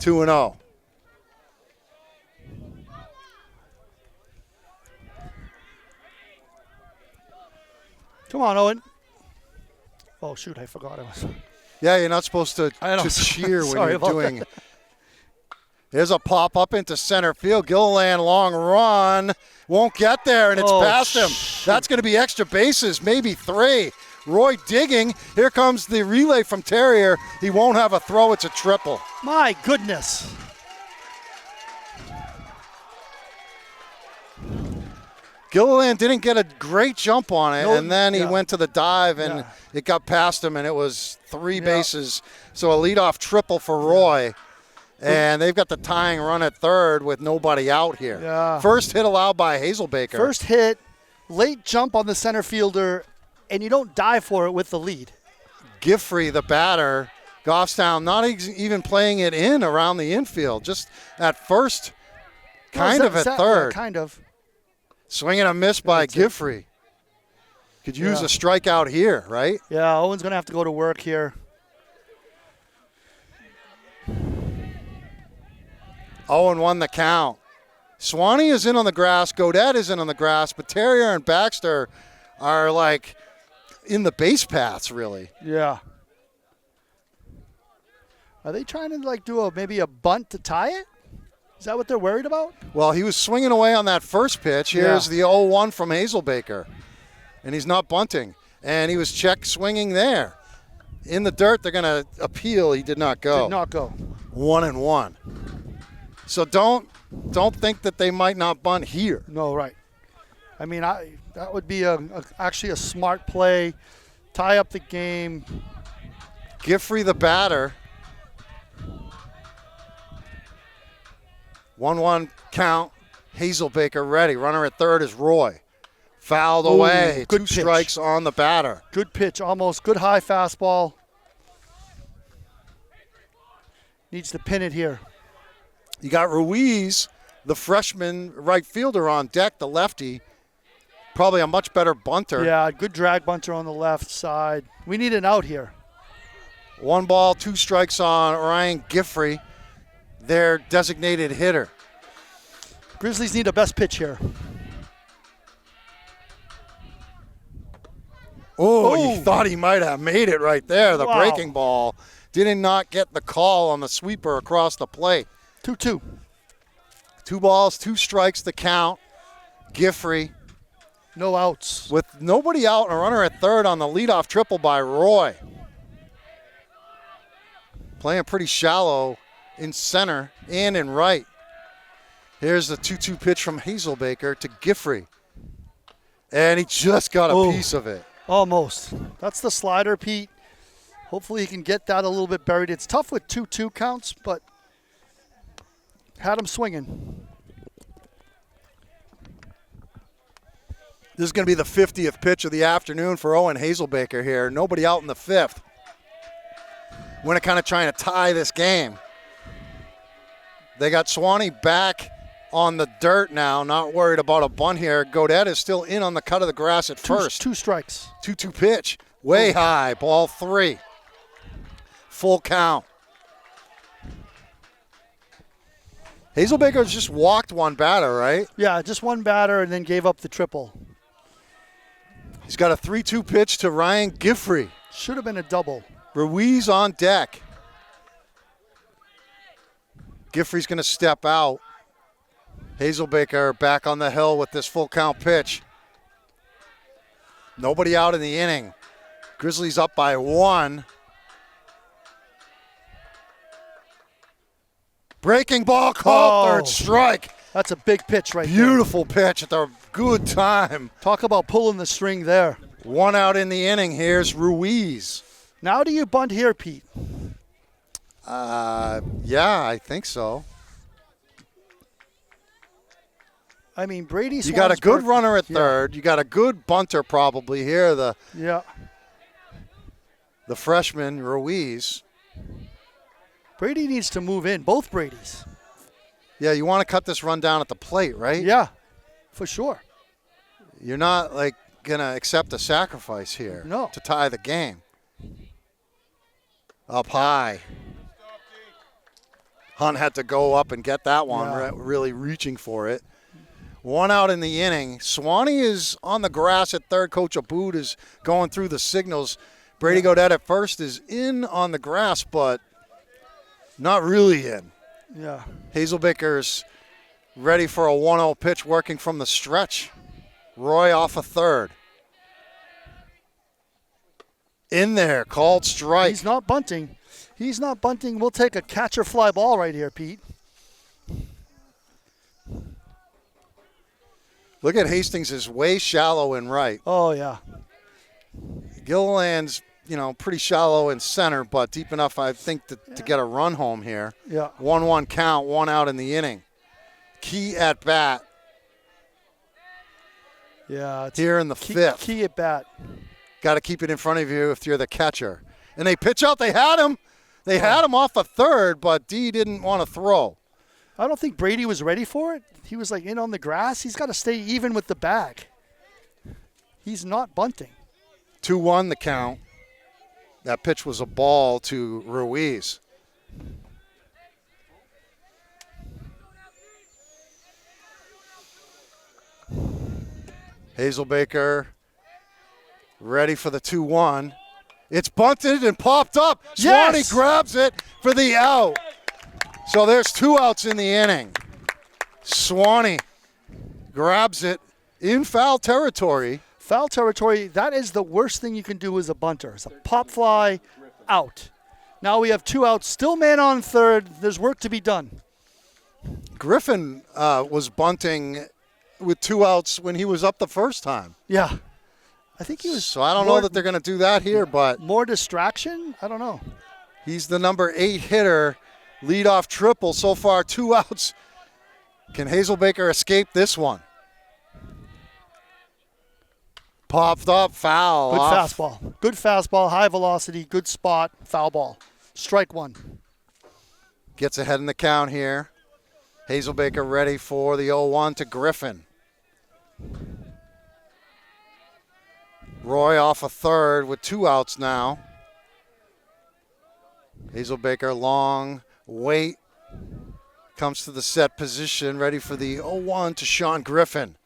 2-0. Come on, Owen. Oh, shoot, I forgot I was. Yeah, you're not supposed to cheer when Sorry you're about doing. Here's a pop up into center field. Gilliland, long run. Won't get there, and it's past him. That's going to be extra bases, maybe 3. Roy digging. Here comes the relay from Terrier. He won't have a throw. It's a triple. My goodness. Gilliland didn't get a great jump on it, No, and then he yeah. went to the dive, and Yeah. it got past him, and it was 3 bases. So a leadoff triple for Roy. And they've got the tying run at third with nobody out here. Yeah. First hit allowed by Hazelbaker. First hit, late jump on the center fielder, and you don't dive for it with the lead. Giffrey, the batter. Goffstown not even playing it in around the infield, just at first, kind of at third. Yeah, kind of. Swing and a miss by Giffrey. Could use a strikeout here, right? Yeah, Owen's going to have to go to work here. 0-1 the count. Swanee is in on the grass. Godet is in on the grass. But Terrier and Baxter are like in the base paths, really. Yeah. Are they trying to like do maybe a bunt to tie it? Is that what they're worried about? Well, he was swinging away on that first pitch. Here's the 0-1 from Hazelbaker. And he's not bunting. And he was check swinging there. In the dirt, they're going to appeal. He did not go. Did not go. 1-1. So don't think that they might not bunt here. No, right. I mean, that would be actually a smart play. Tie up the game. Giffrey, the batter. 1-1 count. Hazelbaker ready. Runner at third is Roy. Fouled away. Good 2 pitch. strikes on the batter. Good pitch, almost. Good high fastball. Needs to pin it here. You got Ruiz, the freshman right fielder on deck, the lefty. Probably a much better bunter. Yeah, good drag bunter on the left side. We need an out here. 1 ball, 2 strikes on Ryan Giffrey, their designated hitter. Grizzlies need a best pitch here. Oh, you thought he might have made it right there. The breaking ball did not get the call on the sweeper across the plate. 2-2. 2 balls, 2 strikes to count. Giffrey No outs. with nobody out and a runner at third on the leadoff triple by Roy. Playing pretty shallow in center and in right. Here's the 2-2 pitch from Hazelbaker to Giffrey. And he just got a piece of it. Almost. That's the slider, Pete. Hopefully he can get that a little bit buried. It's tough with 2-2 counts, but had him swinging. This is going to be the 50th pitch of the afternoon for Owen Hazelbaker here. Nobody out in the 5th. Winnacunnet trying to tie this game. They got Swanee back on the dirt now, not worried about a bunt here. Godet is still in on the cut of the grass at first. 2 strikes. 2-2 pitch. Way high. Ball 3. Full count. Hazelbaker's just walked 1 batter, right? Yeah, just 1 batter and then gave up the triple. He's got a 3-2 pitch to Ryan Giffrey. Should have been a double. Ruiz on deck. Giffrey's going to step out. Hazelbaker back on the hill with this full count pitch. Nobody out in the inning. Grizzlies up by 1. Breaking ball called, third strike. That's a big pitch right there. Beautiful pitch at the good time. Talk about pulling the string there. 1 out in the inning. Here's Ruiz. Now do you bunt here, Pete? Yeah, I think so. I mean, Brady You got a good runner at third. You got a good bunter probably here. The freshman, Ruiz. Brady needs to move in, both Bradys. Yeah, you want to cut this run down at the plate, right? Yeah, for sure. You're not like going to accept a sacrifice here to tie the game. Up high. Hunt had to go up and get that one, really reaching for it. 1 out in the inning. Swanee is on the grass at third. Coach Abood is going through the signals. Brady Gaudette at first is in on the grass, but not really in. Yeah. Hazelbaker's ready for a 1-0 pitch working from the stretch. Roy off a third. In there, called strike. He's not bunting. He's not bunting. We'll take a catcher fly ball right here, Pete. Look at Hastings is way shallow in right. Oh, yeah. Gilliland's, pretty shallow in center, but deep enough, I think, to get a run home here. Yeah. 1-1 count, 1 out in the inning. Key at bat. Yeah. It's Here in the fifth. Key at bat. Got to keep it in front of you if you're the catcher. And they pitch out. They had him. They had him off a third, but D didn't want to throw. I don't think Brady was ready for it. He was in on the grass. He's got to stay even with the bag. He's not bunting. 2-1 the count. That pitch was a ball to Ruiz. Hazelbaker ready for the 2-1. It's bunted and popped up. Swanee Yes! grabs it for the out. So there's 2 outs in the inning. Swanee grabs it in foul territory. Foul territory, that is the worst thing you can do as a bunter. It's a pop fly, out. Now we have 2 outs, still man on third. There's work to be done. Griffin was bunting with 2 outs when he was up the first time. Yeah. I think he was. So I don't know that they're going to do that here, but More distraction? I don't know. he's the number 8 hitter, leadoff triple. So far, 2 outs. Can Hazelbaker escape this one? Popped up, foul. Good off. fastball. Good fastball, high velocity, good spot, foul ball. Strike 1. Gets ahead in the count here. Hazelbaker ready for the 0-1 to Griffin. Roy off a third with 2 outs now. Hazelbaker long wait. Comes to the set position, ready for the 0-1 to Sean Griffin.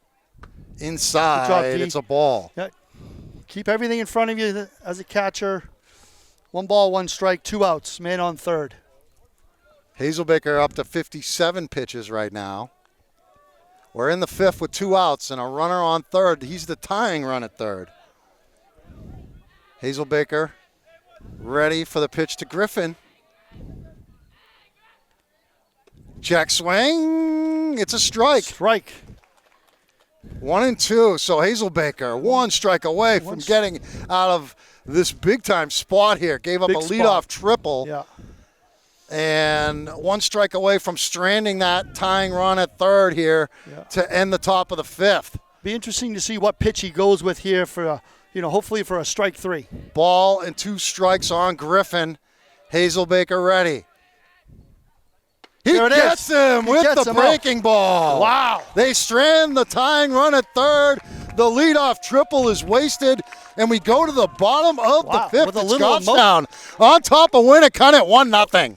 Inside, Good job, D. it's a ball. Yeah. Keep everything in front of you as a catcher. 1 ball, 1 strike, 2 outs, man on third. Hazelbaker up to 57 pitches right now. We're in the 5th with 2 outs and a runner on third. He's the tying run at third. Hazelbaker ready for the pitch to Griffin. Check swing. It's a strike. Strike. 1-2. So Hazelbaker 1 strike away from getting out of this big time spot here. Gave up Big a spot. leadoff triple. Yeah. And 1 strike away from stranding that tying run at third here to end the top of the 5th. Be interesting to see what pitch he goes with here for, hopefully for a strike 3. Ball and 2 strikes on Griffin. Hazelbaker ready. He There it gets is. him He with gets the him out. breaking ball. Wow. They strand the tying run at third. The leadoff triple is wasted, and we go to the bottom of Wow. the 5th. With a It's little Goffstown on top of Winnacunnet, 1-0.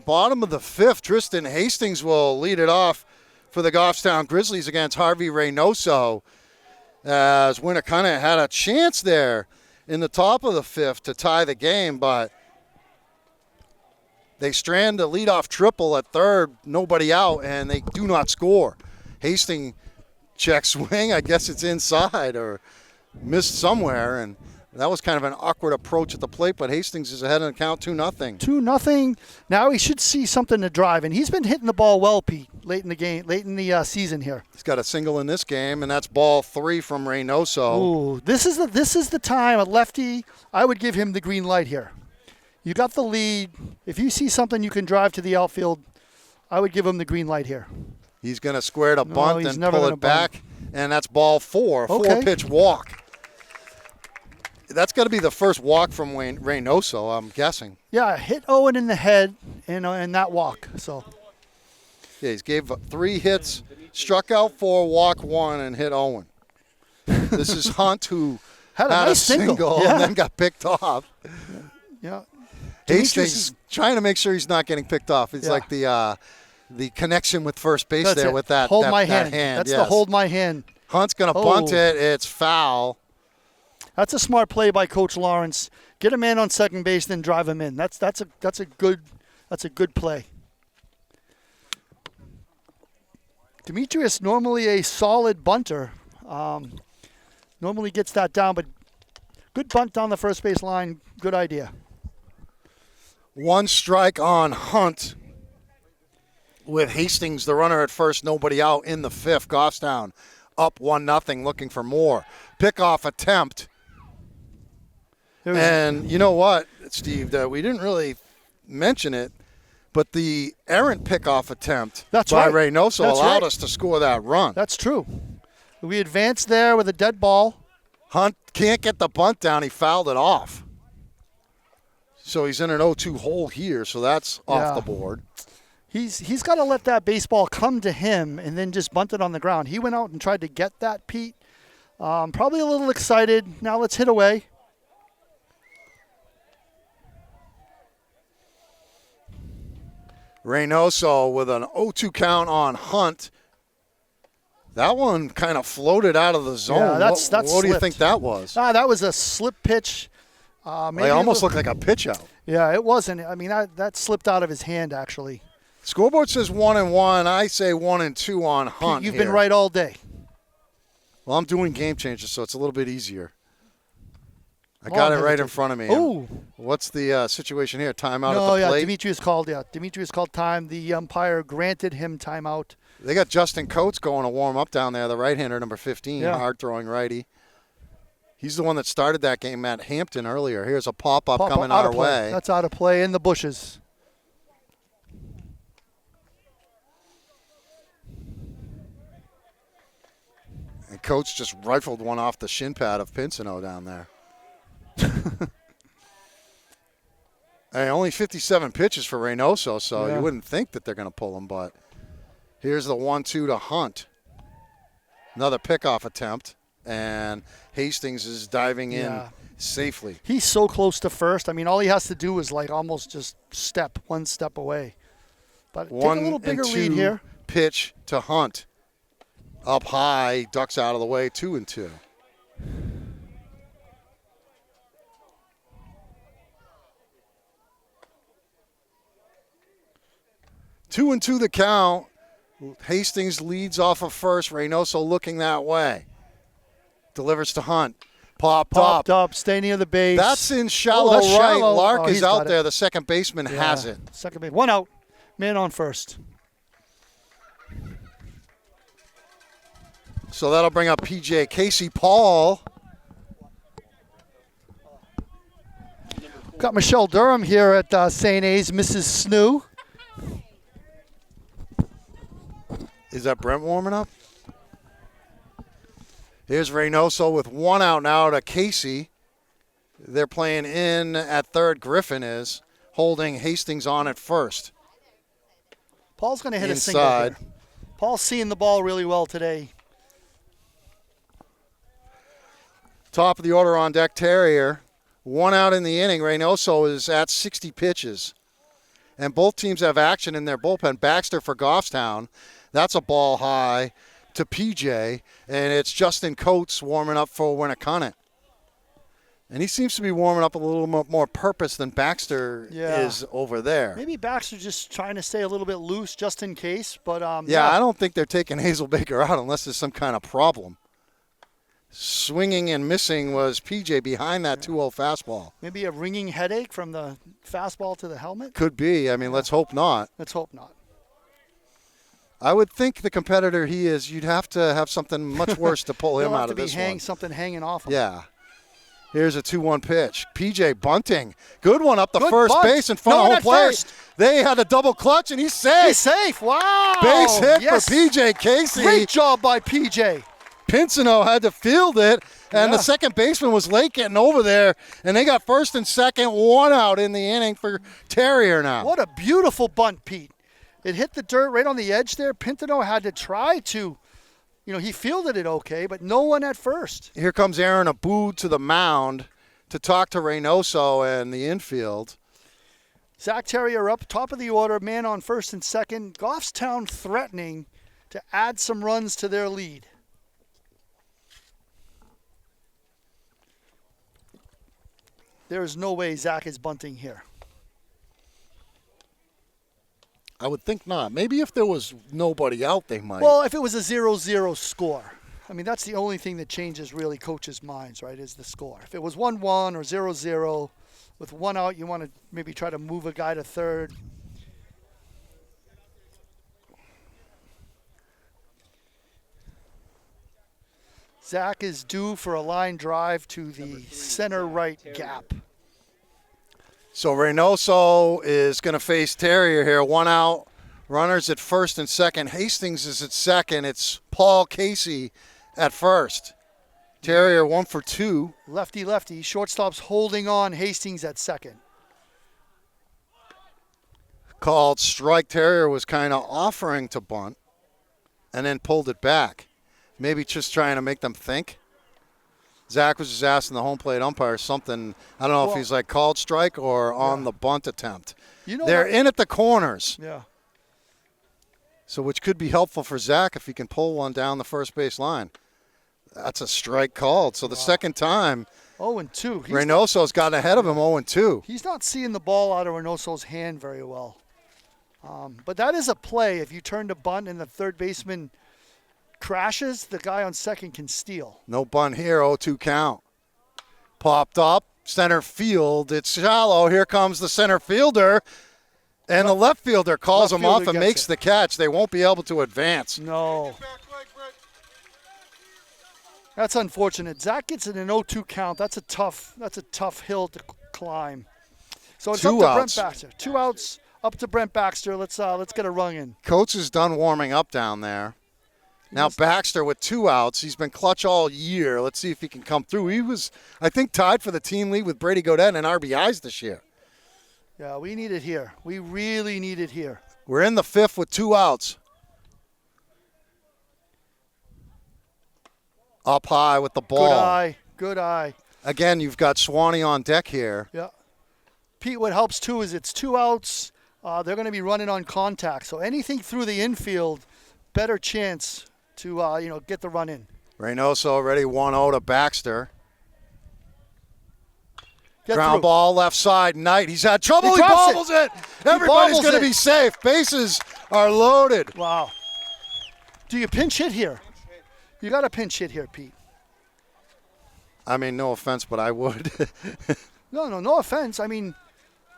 Bottom of the 5th, Tristan Hastings will lead it off for the Goffstown Grizzlies against Harvey Reynoso, as Winnacunnet had a chance there in the top of the 5th to tie the game, but they strand a leadoff triple at third, nobody out, and they do not score. Hastings check swing, I guess it's inside or missed somewhere, and that was kind of an awkward approach at the plate, but Hastings is ahead in the count 2-0. 2-0. Now he should see something to drive, and he's been hitting the ball well, Pete, late in the season here. He's got a single in this game, and that's ball 3 from Reynoso. Ooh, this is the time, a lefty, I would give him the green light here. You got the lead. If you see something you can drive to the outfield, I would give him the green light here. He's going to square to bunt he's and never pull gonna it back, and that's ball 4, a Okay. 4-pitch walk. That's got to be the first walk from Reynoso, I'm guessing. Yeah, hit Owen in the head and that walk. So Yeah, he's gave 3 hits, struck out 4, walked 1, and hit Owen. This is Hunt, who had a nice single, and then got picked off. Yeah. Hastings trying to make sure he's not getting picked off. It's Yeah. like the connection with first base That's there it. with that hold that, my that hand. That's yes. the hold my hand. Hunt's going to bunt Oh. it. It's foul. That's a smart play by Coach Lawrence. Get a man on second base, then drive him in. That's a good play. Demetrius, normally a solid bunter, normally gets that down, but good bunt down the first base line. Good idea. 1 strike on Hunt. With Hastings, the runner at first, nobody out in the 5th. Goffstown up 1-0, looking for more. Pickoff attempt. And you know what, Steve, we didn't really mention it, but the errant pickoff attempt by Reynoso allowed us to score that run. That's true. We advanced there with a dead ball. Hunt can't get the bunt down. He fouled it off. So he's in an 0-2 hole here, so that's off the board. He's got to let that baseball come to him and then just bunt it on the ground. He went out and tried to get that, Pete. Probably a little excited. Now let's hit away. Reynoso with an 0-2 count on Hunt. That one kind of floated out of the zone. Yeah, what do you think that was? That was a slip pitch. It almost looked like a pitch out. Yeah, it wasn't. I mean, that slipped out of his hand, actually. Scoreboard says 1-1. I say 1-2 on Hunt. You've been right all day. Well, I'm doing game changes, so it's a little bit easier. I got it right in front of me. Oh. What's the situation here? Timeout at the plate? Demetrius called. Yeah, Demetrius called time. The umpire granted him timeout. They got Justin Coates going to warm up down there, the right-hander, number 15, hard-throwing righty. He's the one that started that game at Hampton earlier. Here's a pop-up coming our way. That's out of play in the bushes. And Coates just rifled one off the shin pad of Pinsino down there. Hey, only 57 pitches for Reynoso, so you wouldn't think that they're going to pull him, but here's the 1-2 to Hunt. Another pickoff attempt, and Hastings is diving in safely. He's so close to first. I mean, all he has to do is like almost just one step away. But take a little bigger lead here. Pitch to Hunt. Up high, ducks out of the way, 2-2. 2-2 the count. Hastings leads off of first. Reynoso looking that way. Delivers to Hunt. Popped up. Stay near the base. That's in shallow right. Lark is out there. The second baseman has it. Second base. 1 out. Man on first. So that'll bring up PJ Casey. Paul. Got Michelle Durham here at St. A's, Mrs. Snoo. Is that Brent warming up? Here's Reynoso with 1 out now to Casey. They're playing in at third. Griffin is holding Hastings on at first. Paul's going to hit a single here. Paul's seeing the ball really well today. Top of the order on deck, Terrier. 1 out in the inning. Reynoso is at 60 pitches. And both teams have action in their bullpen. Baxter for Goffstown. That's a ball high to PJ. And it's Justin Coates warming up for Winnacunnet. And he seems to be warming up a little more purpose than Baxter is over there. Maybe Baxter's just trying to stay a little bit loose just in case. But I don't think they're taking Hazelbaker out unless there's some kind of problem. Swinging and missing was PJ behind that 2-0 fastball. Maybe a ringing headache from the fastball to the helmet? Could be. I mean, let's hope not. Let's hope not. I would think the competitor he is, you'd have to have something much worse to pull him out of this one. Something hanging off him. Yeah. Here's a 2-1 pitch. PJ bunting. Good one up the first base in front of home plate. They had a double clutch, and he's safe. He's safe. Wow. Base hit for PJ Casey. Great job by PJ. Pinsino had to field it, and the second baseman was late getting over there, and they got first and second, 1 out in the inning for Terrier now. What a beautiful bunt, Pete. It hit the dirt right on the edge there. Pinsino had to try to, he fielded it okay, but no one at first. Here comes Aaron Aboud to the mound to talk to Reynoso and the infield. Zach Terrier up, top of the order, man on first and second. Goffstown threatening to add some runs to their lead. There is no way Zach is bunting here. I would think not. Maybe if there was nobody out, they might. Well, if it was a 0-0 score. I mean, that's the only thing that changes really coaches' minds, right, is the score. If it was 1-1 or 0-0, with one out, you want to maybe try to move a guy to third. Zach is due for a line drive to the center right gap. So Reynoso is going to face Terrier here. One out. Runners at first and second. Hastings is at second. It's Paul Casey at first. Terrier 1 for 2. Lefty. Shortstop's holding on. Hastings at second. Called strike. Terrier was kind of offering to bunt and then pulled it back. Maybe just trying to make them think. Zach was just asking the home plate umpire something. I don't know if he's like called strike or on the bunt attempt. You know They're what? in at the corners. Yeah. So which could be helpful for Zach if he can pull one down the first base line. That's a strike called. So the second time, 0-2. Reynoso's got ahead of him 0-2. He's not seeing the ball out of Reynoso's hand very well. But that is a play. If you turn to bunt and the third baseman crashes, the guy on second can steal. No bunt here, 0-2 count. Popped up, center field. It's shallow. Here comes the center fielder. And the left fielder calls him off and makes the catch. They won't be able to advance. No. That's unfortunate. Zach gets it an 0-2 count. That's a tough hill to climb. So it's up to Brent Baxter. 2 outs, up to Brent Baxter. Let's get a rung in. Coach is done warming up down there. Now Baxter with 2 outs. He's been clutch all year. Let's see if he can come through. He was, I think, tied for the team lead with Brady Godette in RBIs this year. Yeah, we need it here. We really need it here. We're in the 5th with 2 outs. Up high with the ball. Good eye. Again, you've got Swanee on deck here. Yeah. Pete, what helps too is it's 2 outs. They're going to be running on contact. So anything through the infield, better chance to get the run in. Reynoso already 1-0 to Baxter. Get Ground through. ball left side. Knight. He's had trouble. He drops bobbles it. Everybody's going to be safe. Bases are loaded. Wow. Do you pinch hit here? You got to pinch hit here, Pete. I mean, no offense, but I would. No offense. I mean,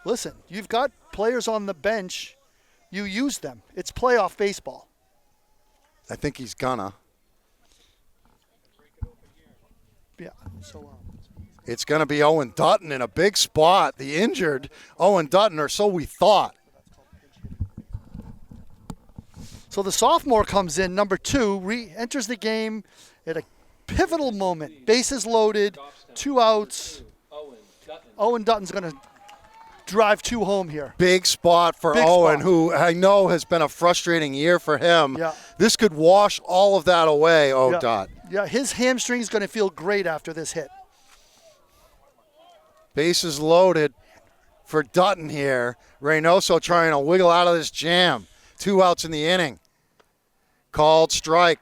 listen, you've got players on the bench. You use them. It's playoff baseball. I think he's gonna. Yeah. So. It's going to be Owen Dutton in a big spot. The injured Owen Dutton, or so we thought. So the sophomore comes in, number 2, re-enters the game at a pivotal moment. Bases loaded, 2 outs. Owen Dutton's going to drive 2 home here. Big spot for Owen, who I know has been a frustrating year for him. Yeah. This could wash all of that away, Dot. Yeah, his hamstring's going to feel great after this hit. Bases loaded for Dutton here. Reynoso trying to wiggle out of this jam. 2 outs in the inning. Called strike.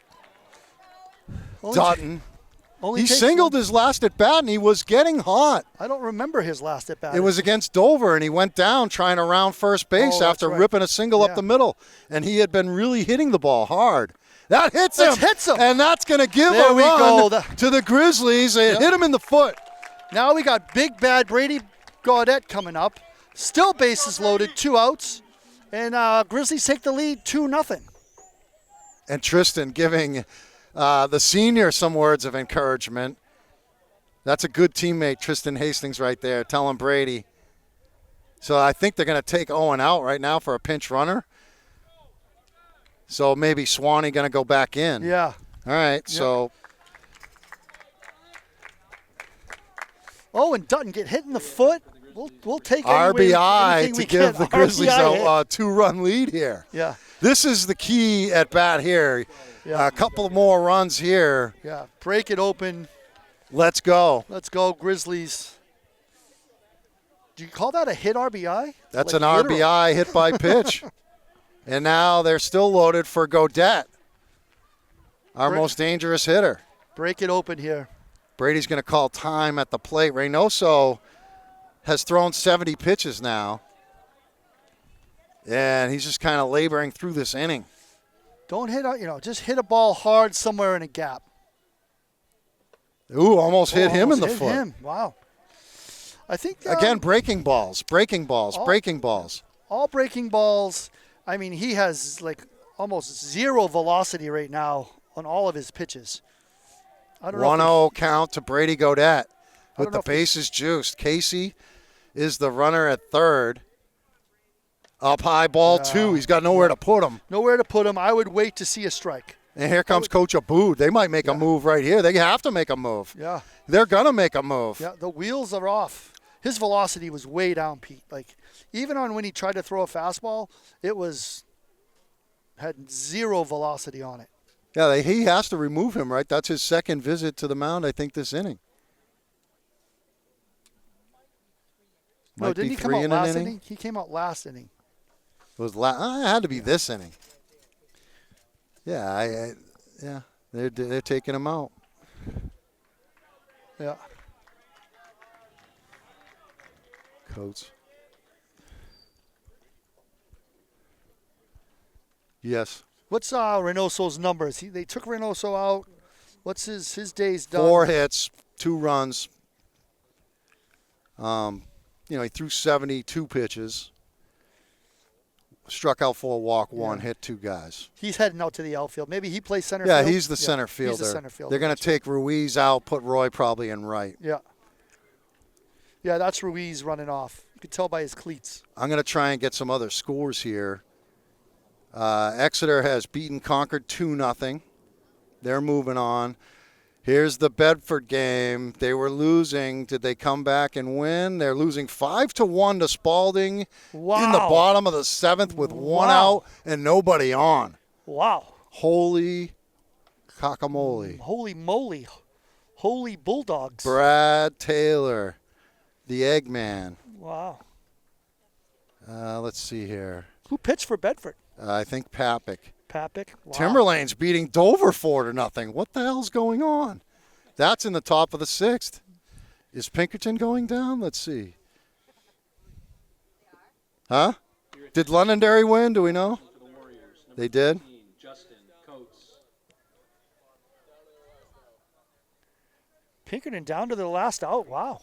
Dutton. He singled his last at bat, and he was getting hot. I don't remember his last at bat. It was against Dover, and he went down trying to round first base after ripping a single up the middle. And he had been really hitting the ball hard. That hits him. And that's going to give a run to the Grizzlies. It hit him in the foot. Now we got big bad Brady Gaudette coming up. Still bases loaded, 2 outs. And Grizzlies take the lead 2-0. And Tristan giving the senior some words of encouragement. That's a good teammate, Tristan Hastings right there, telling Brady. So I think they're going to take Owen out right now for a pinch runner. So maybe Swanee going to go back in. Yeah. All right, so. Owen Dutton get hit in the foot. We'll take RBI to give the Grizzlies a 2-run lead here. Yeah. This is the key at bat here. Yeah. A couple more runs here. Yeah. Break it open. Let's go. Let's go, Grizzlies. Do you call that a hit RBI? That's like an RBI hit by pitch. And now they're still loaded for Gaudette, our most dangerous hitter. Break it open here. Brady's going to call time at the plate. Reynoso has thrown 70 pitches now. And he's just kind of laboring through this inning. Don't hit, just hit a ball hard somewhere in a gap. Ooh, almost hit him in the hit foot. Him. Wow. I think Again, breaking balls. All breaking balls. I mean, he has like almost zero velocity right now on all of his pitches. I don't know. 1-0 count to Brady Gaudette with the know if bases juiced. Casey is the runner at third. Up high, ball two. He's got nowhere to put him. Nowhere to put him. I would wait to see a strike. And here comes Coach Abood. They might make a move right here. They have to make a move. Yeah. They're going to make a move. Yeah, the wheels are off. His velocity was way down, Pete. Like, even on when he tried to throw a fastball, had zero velocity on it. Yeah, he has to remove him, right? That's his second visit to the mound, I think, this inning. No, didn't he come out last inning? He came out last inning. It had to be this inning. Yeah, they're taking him out. Yeah. Coates. Yes. What's Reynoso's numbers? They took Reynoso out. What's his days done? 4 hits, 2 runs. He threw 72 pitches. Struck out for a walk, 1, hit 2 guys. He's heading out to the outfield. Maybe he plays center field. Yeah, he's the center fielder. He's the center fielder. They're going to take Ruiz out, put Roy probably in right. Yeah. Yeah, that's Ruiz running off. You can tell by his cleats. I'm going to try and get some other scores here. Exeter has beaten Concord 2-0. They're moving on. Here's the Bedford game. They were losing. Did they come back and win? They're losing 5-1 to Spalding in the bottom of the 7th with 1 out and nobody on. Wow. Holy cockamole. Holy moly. Holy Bulldogs. Brad Taylor, the Eggman. Wow. Let's see here. Who pitched for Bedford? I think Papik. Papik. Wow. Timberlane's beating Dover 4-0. What the hell's going on? That's in the top of the 6th. Is Pinkerton going down? Let's see. Huh? Did Londonderry win? Do we know? They did? Justin Coates. Pinkerton down to the last out. Wow.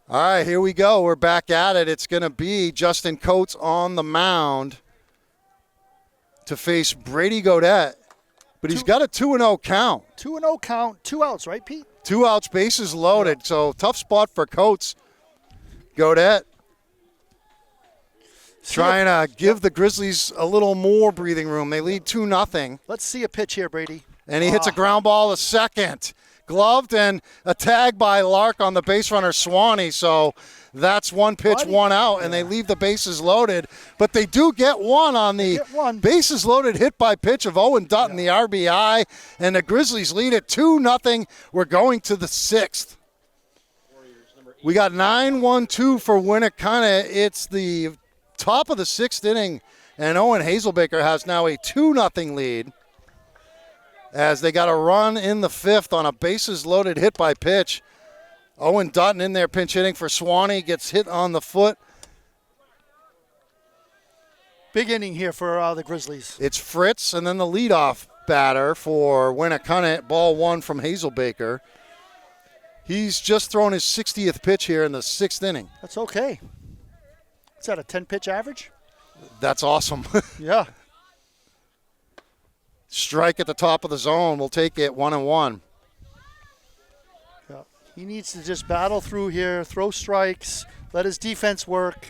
All right, here we go. We're back at it. It's going to be Justin Coates on the mound to face Brady Gaudette. But he's got a 2-0 count. 2-0 count, 2 outs, right, Pete? 2 outs, bases loaded. Yeah. So tough spot for Coates. Gaudette trying to give the Grizzlies a little more breathing room. They lead 2-0. Let's see a pitch here, Brady. And he hits a ground ball to second. Gloved and a tag by Lark on the base runner Swanee. So that's 1 pitch, 1 out, and they leave the bases loaded. But they do get 1 on the bases loaded hit by pitch of Owen Dutton, the RBI. And the Grizzlies lead it 2-0. We're going to the 6th. We got 9-1-2 for Winnacunnet. It's the top of the 6th inning, and Owen Hazelbaker has now a 2-0 lead, as they got a run in the 5th on a bases-loaded hit by pitch. Owen Dutton in there pinch hitting for Swanee, gets hit on the foot. Big inning here for the Grizzlies. It's Fritz, and then the leadoff batter for Winnacunnet, ball 1 from Hazelbaker. He's just thrown his 60th pitch here in the 6th inning. That's okay. Is that a 10-pitch average? That's awesome. Yeah. Strike at the top of the zone. We'll take it 1-1. Yeah. He needs to just battle through here, throw strikes, let his defense work.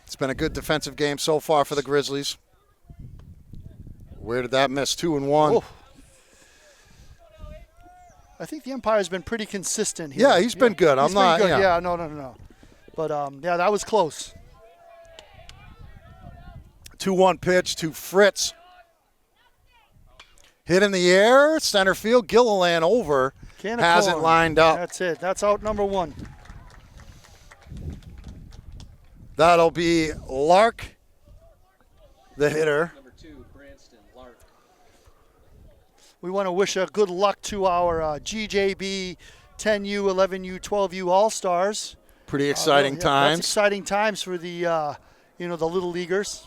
It's been a good defensive game so far for the Grizzlies. Where did that miss? 2-1. Oh. I think the umpire's been pretty consistent here. Yeah, he's been good. He's been good. Yeah, no. But, yeah, that was close. 2-1 pitch to Fritz. Hit in the air, center field. Gilliland over. Has it lined up. That's it. That's out number 1. That'll be Lark, the hitter. Number 2, Branston Lark. We want to wish a good luck to our GJB 10U, 11U, 12U All-Stars. Pretty exciting times. That's exciting times for the, the little leaguers.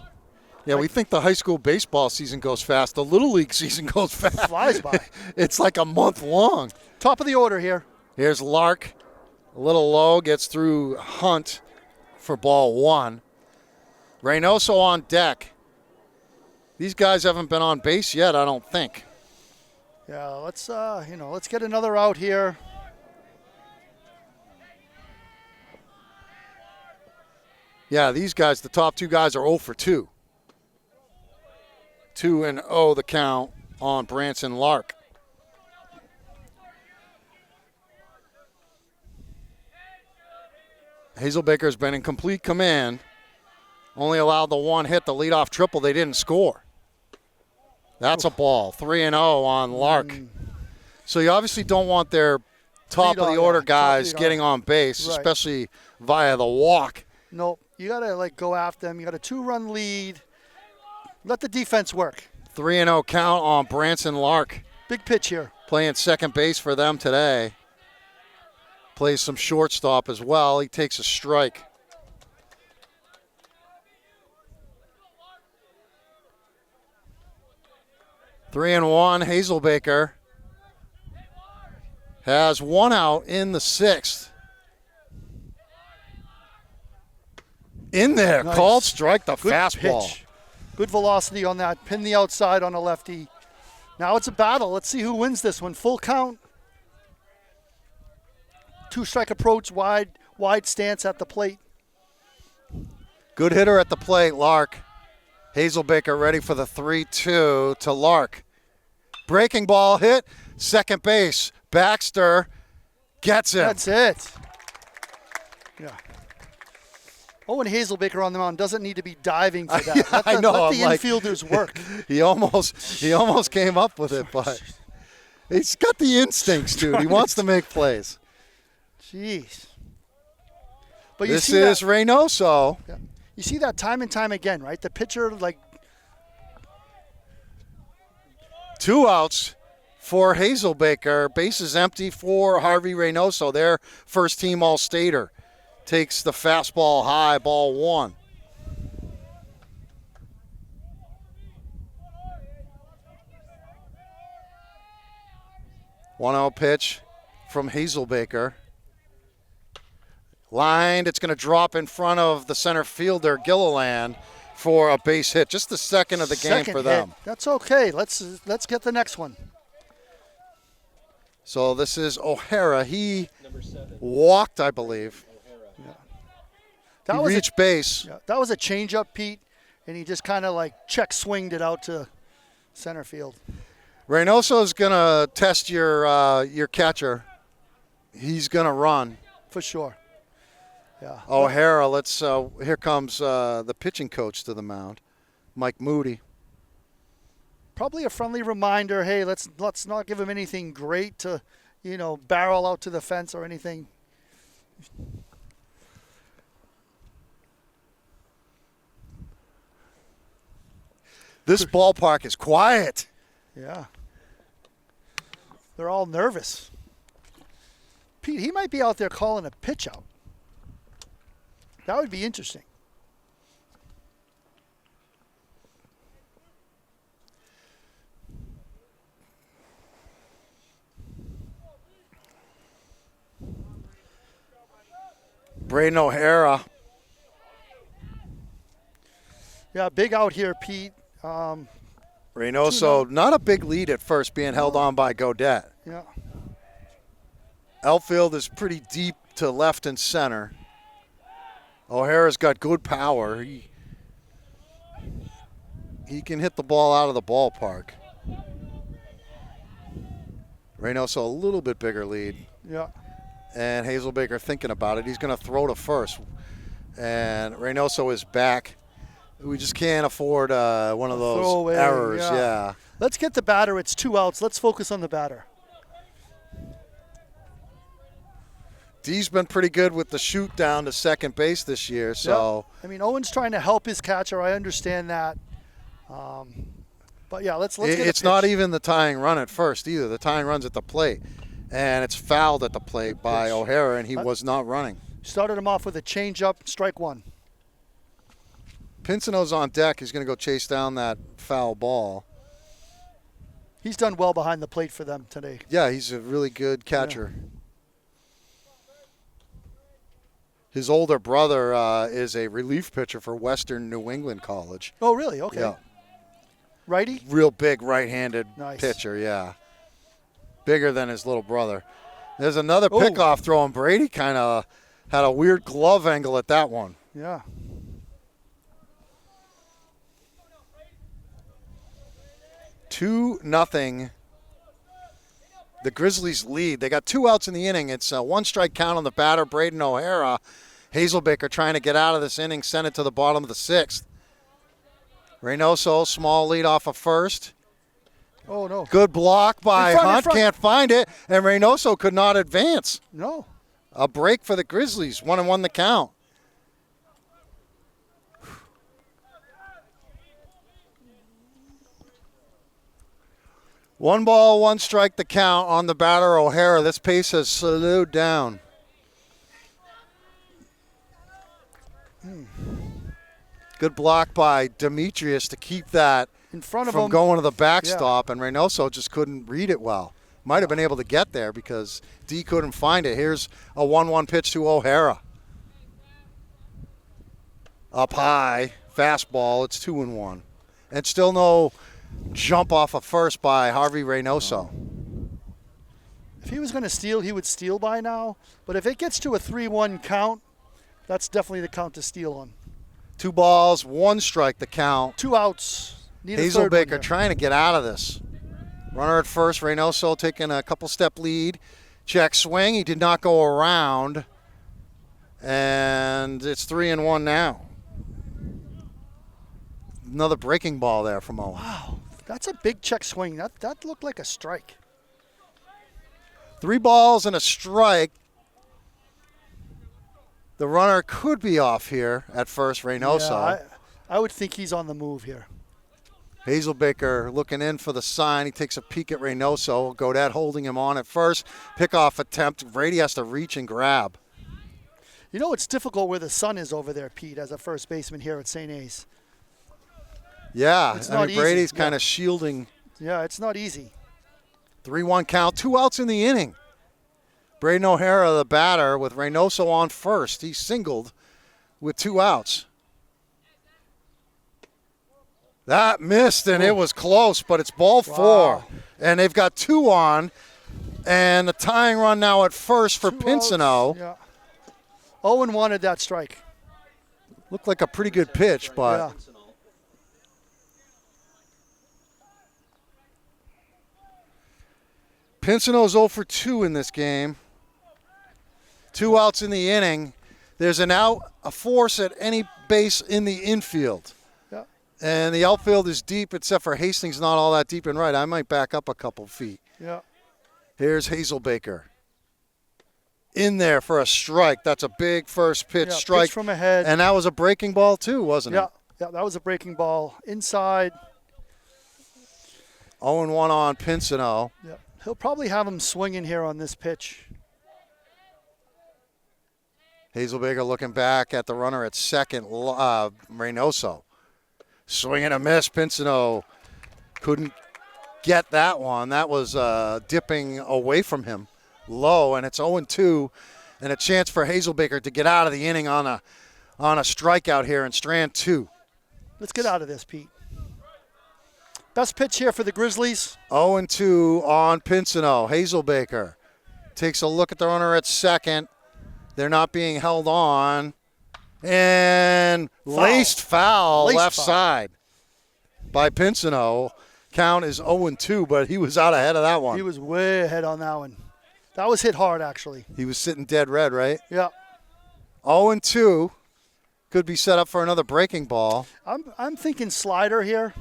Yeah, we think the high school baseball season goes fast. The Little League season goes fast. Flies by. It's like a month long. Top of the order here. Here's Lark. A little low, gets through Hunt for ball 1. Reynoso on deck. These guys haven't been on base yet, I don't think. Yeah, let's get another out here. Yeah, these guys, the top 2 guys are 0 for 2. 2-0 the count on Branson Lark. Hazelbaker's been in complete command. Only allowed the 1 hit, the leadoff triple. They didn't score. That's a ball. 3-0 on Lark. So you obviously don't want their top of the order guys getting on base, especially via the walk. Nope. You got to go after them. You got a 2-run lead. Let the defense work. 3-0 count on Branson Lark. Big pitch here. Playing second base for them today. Plays some shortstop as well. He takes a strike. Three and one. Hazelbaker has 1 out in the 6th. In there, nice. Called strike, the Good fastball. Pitch. Good velocity on that. Pin the outside on a lefty. Now it's a battle. Let's see who wins this one. Full count. 2-strike approach, wide stance at the plate. Good hitter at the plate, Lark. Hazelbaker ready for the 3-2 to Lark. Breaking ball hit, second base. Baxter gets it. That's it. Yeah. Owen Hazelbaker on the mound doesn't need to be diving for that. Let the infielders work. He almost came up with it, but he's got the instincts, dude. He wants to make plays. Jeez. But This is Reynoso. Yeah. You see that time and time again, right? The pitcher, 2 outs for Hazelbaker. Bases empty for Harvey Reynoso, their first team All-Stater. Takes the fastball high, ball 1. One-0 pitch from Hazelbaker. Lined, it's going to drop in front of the center fielder, Gilliland, for a base hit. Just the second of the game for them. That's okay. Let's get the next one. So this is O'Hara. He walked, I believe. He reached base. Yeah, that was a changeup, Pete, and he just kind of check swinged it out to center field. Reynoso's going to test your catcher. He's going to run. For sure. Yeah. O'Hara, here comes the pitching coach to the mound, Mike Moody. Probably a friendly reminder, hey, let's not give him anything great to, barrel out to the fence or anything. This ballpark is quiet. Yeah. They're all nervous. Pete, he might be out there calling a pitch out. That would be interesting. Braden O'Hara. Yeah, big out here, Pete. Reynoso, not a big lead at first, being held on by Godet. Yeah. Outfield is pretty deep to left and center. O'Hara's got good power. He can hit the ball out of the ballpark. Reynoso, a little bit bigger lead. Yeah. And Hazelbaker thinking about it. He's going to throw to first. And Reynoso is back. We just can't afford one of those throwaway, errors. Yeah. Let's get the batter. It's 2 outs. Let's focus on the batter. D's been pretty good with the shoot down to second base this year. So I mean, Owen's trying to help his catcher. I understand that. But yeah, let's get It's not even the tying run at first either. The tying run's at the plate, and it's fouled at the plate by O'Hara, and he was not running. Started him off with a changeup, strike one. Pinson's on deck. He's going to go chase down that foul ball. He's done well behind the plate for them today. Yeah, he's a really good catcher. Yeah. His older brother is a relief pitcher for Western New England College. Oh, really? Okay. Yeah. Righty? Real big right-handed nice. Pitcher, yeah. Bigger than his little brother. There's another pickoff throw, and Brady kind of had a weird glove angle at that one. Yeah. Two nothing. The Grizzlies lead. They got 2 outs in the inning. It's a 1-strike count on the batter, Braden O'Hara. Hazelbaker trying to get out of this inning, send it to the bottom of the 6th. Reynoso, small lead off of first. Oh, no. Good block by Hunt. Can't find it. And Reynoso could not advance. No. A break for the Grizzlies. 1-1 the count. One ball, 1 strike the count on the batter, O'Hara. This pace has slowed down. Good block by Demetrius to keep that in front of from him. Going to the backstop, and Reynoso just couldn't read it well. Might have been able to get there because D couldn't find it. Here's a 1-1 pitch to O'Hara. Up high, fastball, it's 2-1. And still no jump off of first by Harvey Reynoso. If he was going to steal, he would steal by now. But if it gets to a 3-1 count, that's definitely the count to steal on. 2 balls, 1 strike the count. 2 outs. Hazelbaker trying to get out of this. Runner at first, Reynoso taking a couple-step lead. Check swing, he did not go around. And it's 3-1 now. Another breaking ball there from Owen. Wow, that's a big check swing. That looked like a strike. 3 balls and a strike. The runner could be off here at first, Reynoso. Yeah, I would think he's on the move here. Hazelbaker looking in for the sign. He takes a peek at Reynoso. Godet holding him on at first. Pickoff attempt. Brady has to reach and grab. You know, it's difficult where the sun is over there, Pete, as a first baseman here at St. A's. Yeah, it's not easy. Brady's kind of shielding. Yeah, it's not easy. 3-1 count, 2 outs in the inning. Braden O'Hara, the batter, with Reynoso on first. He singled with 2 outs. That missed, and it was close, but it's ball 4. And they've got 2 on, and the tying run now at first for Pinsino. Yeah. Owen wanted that strike. Looked like a pretty good pitch, but... Yeah. Pinsino's 0 for 2 in this game. 2 outs in the inning. There's an out, a force at any base in the infield. Yeah. And the outfield is deep, except for Hastings not all that deep and right. I might back up a couple feet. Yeah. Here's Hazelbaker. In there for a strike. That's a big first pitch strike. Pitch from ahead. And that was a breaking ball too, wasn't it? Yeah, that was a breaking ball. Inside. 0-1 on Pinsino. Yeah. He'll probably have him swinging here on this pitch. Hazelbaker looking back at the runner at second, Reynoso. Swing and a miss. Pinsino couldn't get that one. That was dipping away from him low, and it's 0-2, and a chance for Hazelbaker to get out of the inning on a strikeout here in strand 2. Let's get out of this, Pete. Best pitch here for the Grizzlies. 0-2 on Pinsino. Hazelbaker takes a look at the runner at second. They're not being held on. And laced foul left side by Pinsino. Count is 0-2, but he was out ahead of that one. He was way ahead on that one. That was hit hard, actually. He was sitting dead red, right? Yeah. 0-2. Could be set up for another breaking ball. I'm thinking slider here.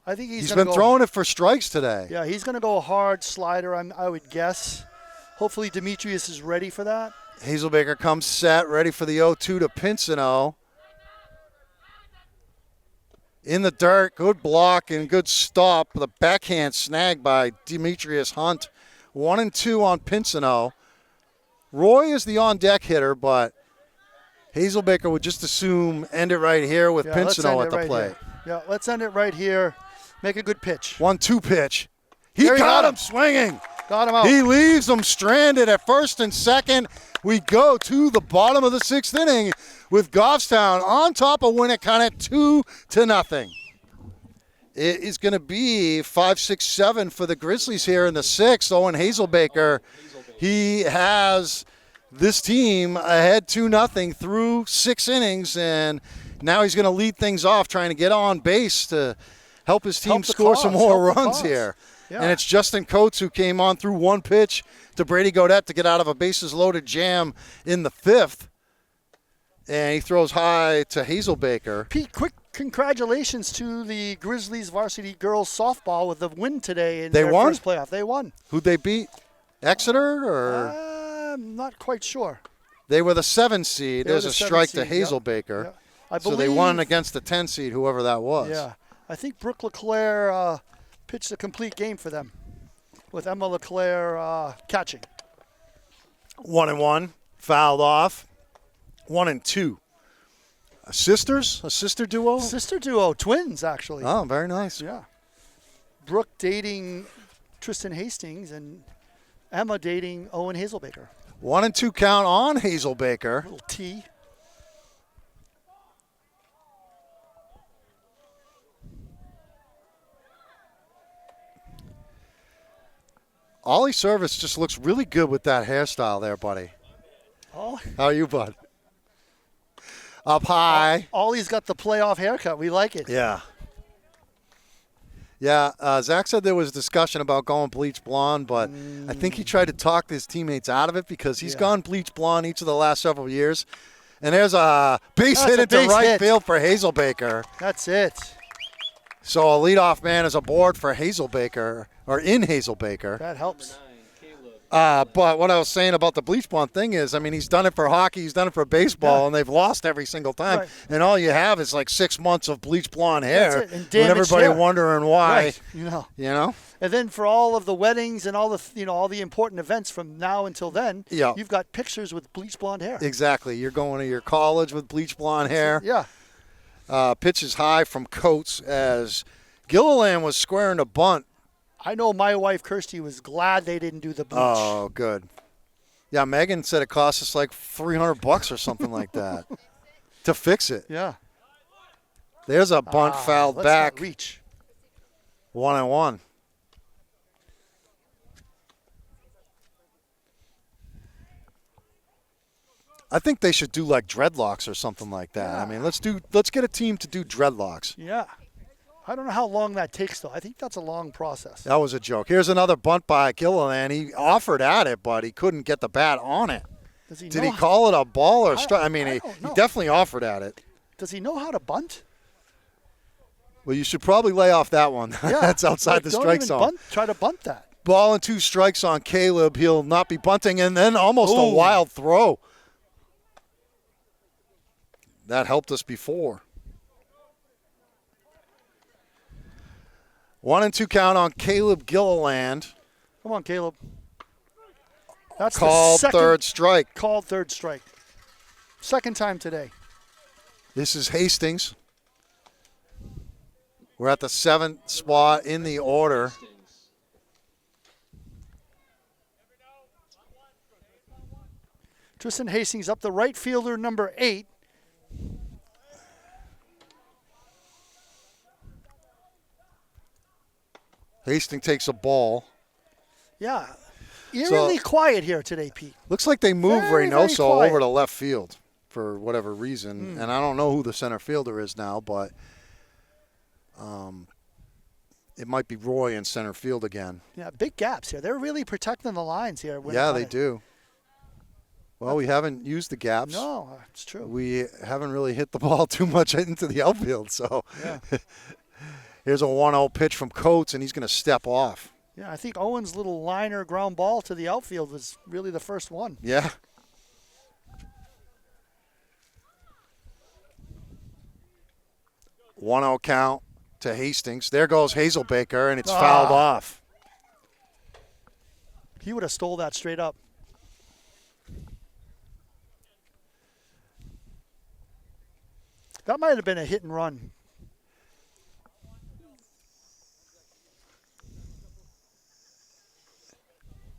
I think he's been throwing it for strikes today. Yeah, he's going to go a hard slider, I would guess. Hopefully Demetrius is ready for that. Hazelbaker comes set, ready for the 0-2 to Pinsino. in the dirt. Good block and good stop. The backhand snag by Demetrius Hunt. 1-2 on Pinsino. Roy is the on-deck hitter, but Hazelbaker would just assume end it right here with Pinsino at the plate. Yeah, let's end it right here. Make a good pitch. 1-2 pitch. He got him swinging. Got him out. He leaves him stranded at first and second. We go to the bottom of the 6th inning with Goffstown on top of Winnacunnet 2-0. It is going to be 5-6-7 for the Grizzlies here in the 6th. Owen Hazelbaker, he has this team ahead 2-0 through 6 innings, and now he's going to lead things off, trying to get on base to help his team score some more runs here. Yeah. And it's Justin Coates who came on through 1 pitch to Brady Gaudette to get out of a bases-loaded jam in the 5th. And he throws high to Hazelbaker. Pete, quick congratulations to the Grizzlies varsity girls softball with the win today in their first playoff. They won. Who'd they beat? Exeter? Or I'm not quite sure. They were the 7 seed. There's a strike to Hazelbaker. Yep. I believe, so they won against the 10 seed, whoever that was. Yeah. I think Brooke LeClaire pitched a complete game for them with Emma LeClaire catching. 1-1, fouled off. 1-2. A sister duo? Sister duo, twins actually. Oh, very nice. Yeah. Brooke dating Tristan Hastings and Emma dating Owen Hazelbaker. 1-2 count on Hazelbaker. Little T. Ollie Service just looks really good with that hairstyle there, buddy. Oh. How are you, bud? Up high. Ollie's got the playoff haircut. We like it. Yeah. Yeah, Zach said there was discussion about going bleach blonde, but I think he tried to talk his teammates out of it because he's gone bleach blonde each of the last several years. And there's a base hit into right field for Hazelbaker. That's it. So a leadoff man is aboard for Hazelbaker, or in Hazelbaker. That helps. But what I was saying about the bleach blonde thing is, I mean, he's done it for hockey, he's done it for baseball, and they've lost every single time. Right. And all you have is like 6 months of bleach blonde hair, and everybody wondering why. Right. You know. And then for all of the weddings and all the all the important events from now until then, you've got pictures with bleach blonde hair. Exactly. You're going to your college with bleach blonde hair. Yeah. Pitch is high from Coates as Gilliland was squaring a bunt. I know my wife, Kirsty, was glad they didn't do the bleach. Oh, good. Yeah, Megan said it cost us like $300 or something like that to fix it. Yeah. There's a bunt fouled back. Not reach. 1-1. I think they should do like dreadlocks or something like that. Yeah. I mean, let's get a team to do dreadlocks. Yeah. I don't know how long that takes, though. I think that's a long process. That was a joke. Here's another bunt by Gilliland. He offered at it, but he couldn't get the bat on it. Did he call it a ball or strike? I mean, he definitely offered at it. Does he know how to bunt? Well, you should probably lay off that one. Yeah. That's outside the strike zone. Try to bunt that. Ball and 2 strikes on Caleb. He'll not be bunting, and then almost a wild throw. That helped us before. 1-2 count on Caleb Gilliland. Come on, Caleb. That's called the second third strike. Called third strike. Second time today. This is Hastings. We're at the 7th spot in the order. Tristan Hastings up the right fielder, number 8. Hastings takes a ball. Yeah. Eerily quiet here today, Pete. Looks like they moved Reynoso over to left field for whatever reason. And I don't know who the center fielder is now, but it might be Roy in center field again. Yeah, big gaps here. They're really protecting the lines here. Yeah, they do. Well, we haven't used the gaps. No, it's true. We haven't really hit the ball too much into the outfield. So here's a 1-0 pitch from Coates, and he's going to step off. Yeah, I think Owen's little liner ground ball to the outfield was really the first one. Yeah. 1-0 count to Hastings. There goes Hazelbaker, and it's fouled off. He would have stole that straight up. That might have been a hit and run.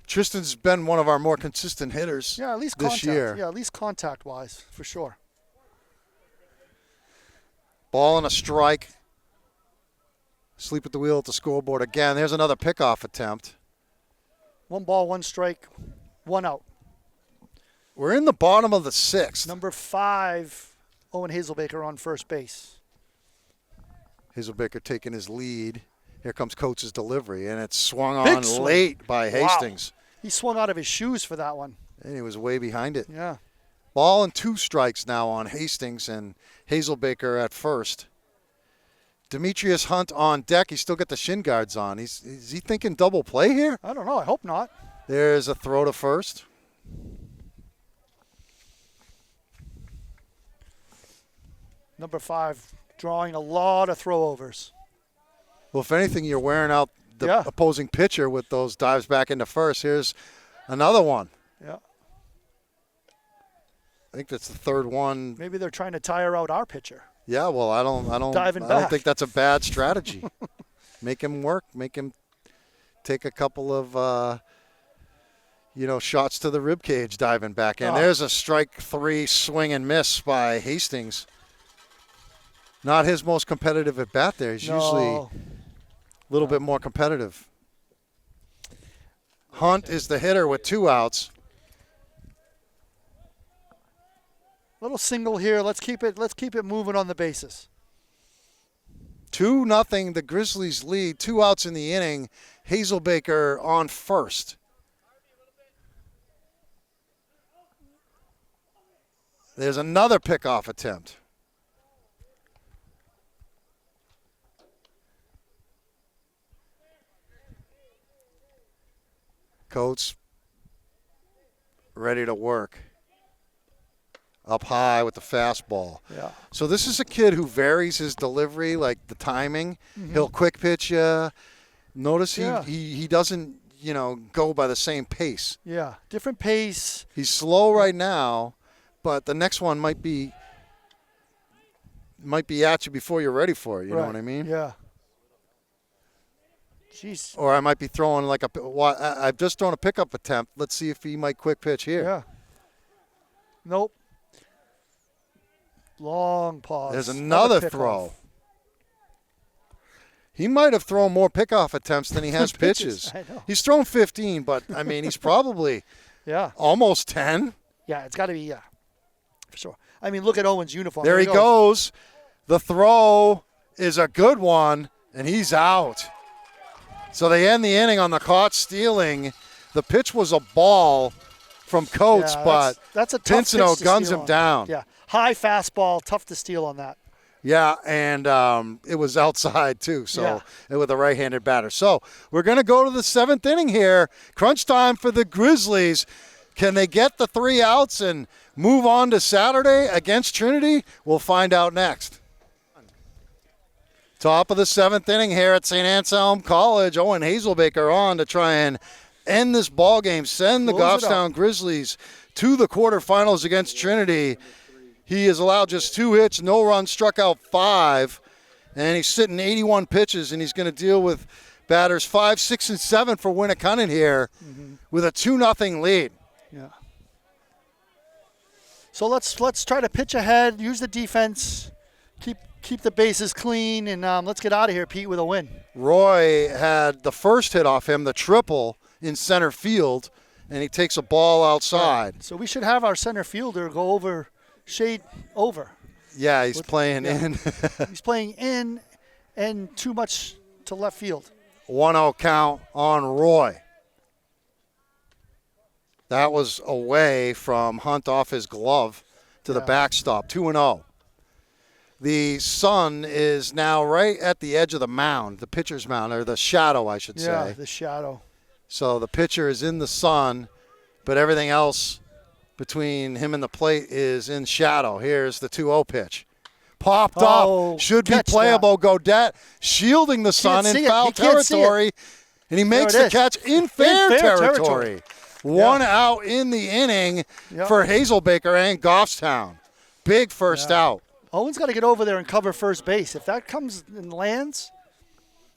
Tristan's been one of our more consistent hitters Yeah, at least this contact. year. Yeah, at least contact-wise, for sure. Ball and a strike. Sleep at the wheel at the scoreboard again. There's another pickoff attempt. 1 ball, 1 strike, 1 out. We're in the bottom of the 6th. Number 5, Owen Hazelbaker on first base. Hazelbaker taking his lead. Here comes Coates' delivery, and it's swung Big on swing. late by Hastings. He swung out of his shoes for that one. And he was way behind it. Yeah. Ball and 2 strikes now on Hastings and Hazelbaker at first. Demetrius Hunt on deck. He's still got the shin guards on. Is he thinking double play here? I don't know. I hope not. There's a throw to first. Number 5 drawing a lot of throwovers. Well, if anything, you're wearing out the opposing pitcher with those dives back into first. Here's another one. Yeah. I think that's the 3rd one. Maybe they're trying to tire out our pitcher. Yeah, well, I don't Diving I back. don't think that's a bad strategy. Make him work. Make him take a couple of shots to the rib cage diving back in. There's a strike 3 swing and miss by Hastings. Not his most competitive at bat there. He's usually a little bit more competitive. Hunt is the hitter with 2 outs. Little single here. Let's keep it moving on the bases. 2-0, the Grizzlies lead. 2 outs in the inning. Hazelbaker on first. There's another pickoff attempt. Coates ready to work. Up high with the fastball. Yeah. So this is a kid who varies his delivery, like the timing. He'll quick pitch you. Notice he doesn't, go by the same pace. Yeah. Different pace. He's slow right now, but the next one might be at you before you're ready for it. You know what I mean? Yeah. Jeez. Or I might be throwing I've just thrown a pickup attempt. Let's see if he might quick pitch here. Yeah. Nope. Long pause. There's another throw. He might have thrown more pickoff attempts than he has pitches. I know. He's thrown 15, but, he's probably almost 10. Yeah, it's got to be, for sure. Look at Owen's uniform. There he goes. The throw is a good one, and he's out. So they end the inning on the caught stealing. The pitch was a ball from Coates, but that's a tough Pincino pitch to guns steal him on. down. Yeah, high fastball, tough to steal on that. Yeah, and it was outside too, with a right-handed batter. So we're going to go to the 7th inning here. Crunch time for the Grizzlies. Can they get the 3 outs and move on to Saturday against Trinity? We'll find out next. Top of the 7th inning here at St. Anselm College. Owen Hazelbaker on to try and end this ball game, send the Goffstown Grizzlies to the quarterfinals against Trinity. He has allowed just 2 hits, no runs, struck out 5, and he's sitting 81 pitches, and he's going to deal with batters 5, 6, and 7 for Winnacunnet here with a 2-0 lead. Yeah. So let's try to pitch ahead, use the defense, keep the bases clean, and let's get out of here, Pete, with a win. Roy had the first hit off him, the triple in center field, and he takes a ball outside. Right. So we should have our center fielder go over, shade over. Yeah, he's playing in. He's playing in and too much to left field. 1-0 count on Roy. That was away from Hunt off his glove to the backstop, 2-0. The sun is now right at the edge of the mound, the pitcher's mound, or the shadow, I should say. Yeah, the shadow. So the pitcher is in the sun, but everything else between him and the plate is in shadow. Here's the 2-0 pitch. Popped Oh, up. Should be catch playable. Godet shielding the Sun see in it. foul He can't see it. territory. And he makes There it the is. catch in fair territory. territory. One out in the inning Yep. for Hazelbaker and Goffstown. Big first out. Owen's got to get over there and cover first base. If that comes and lands,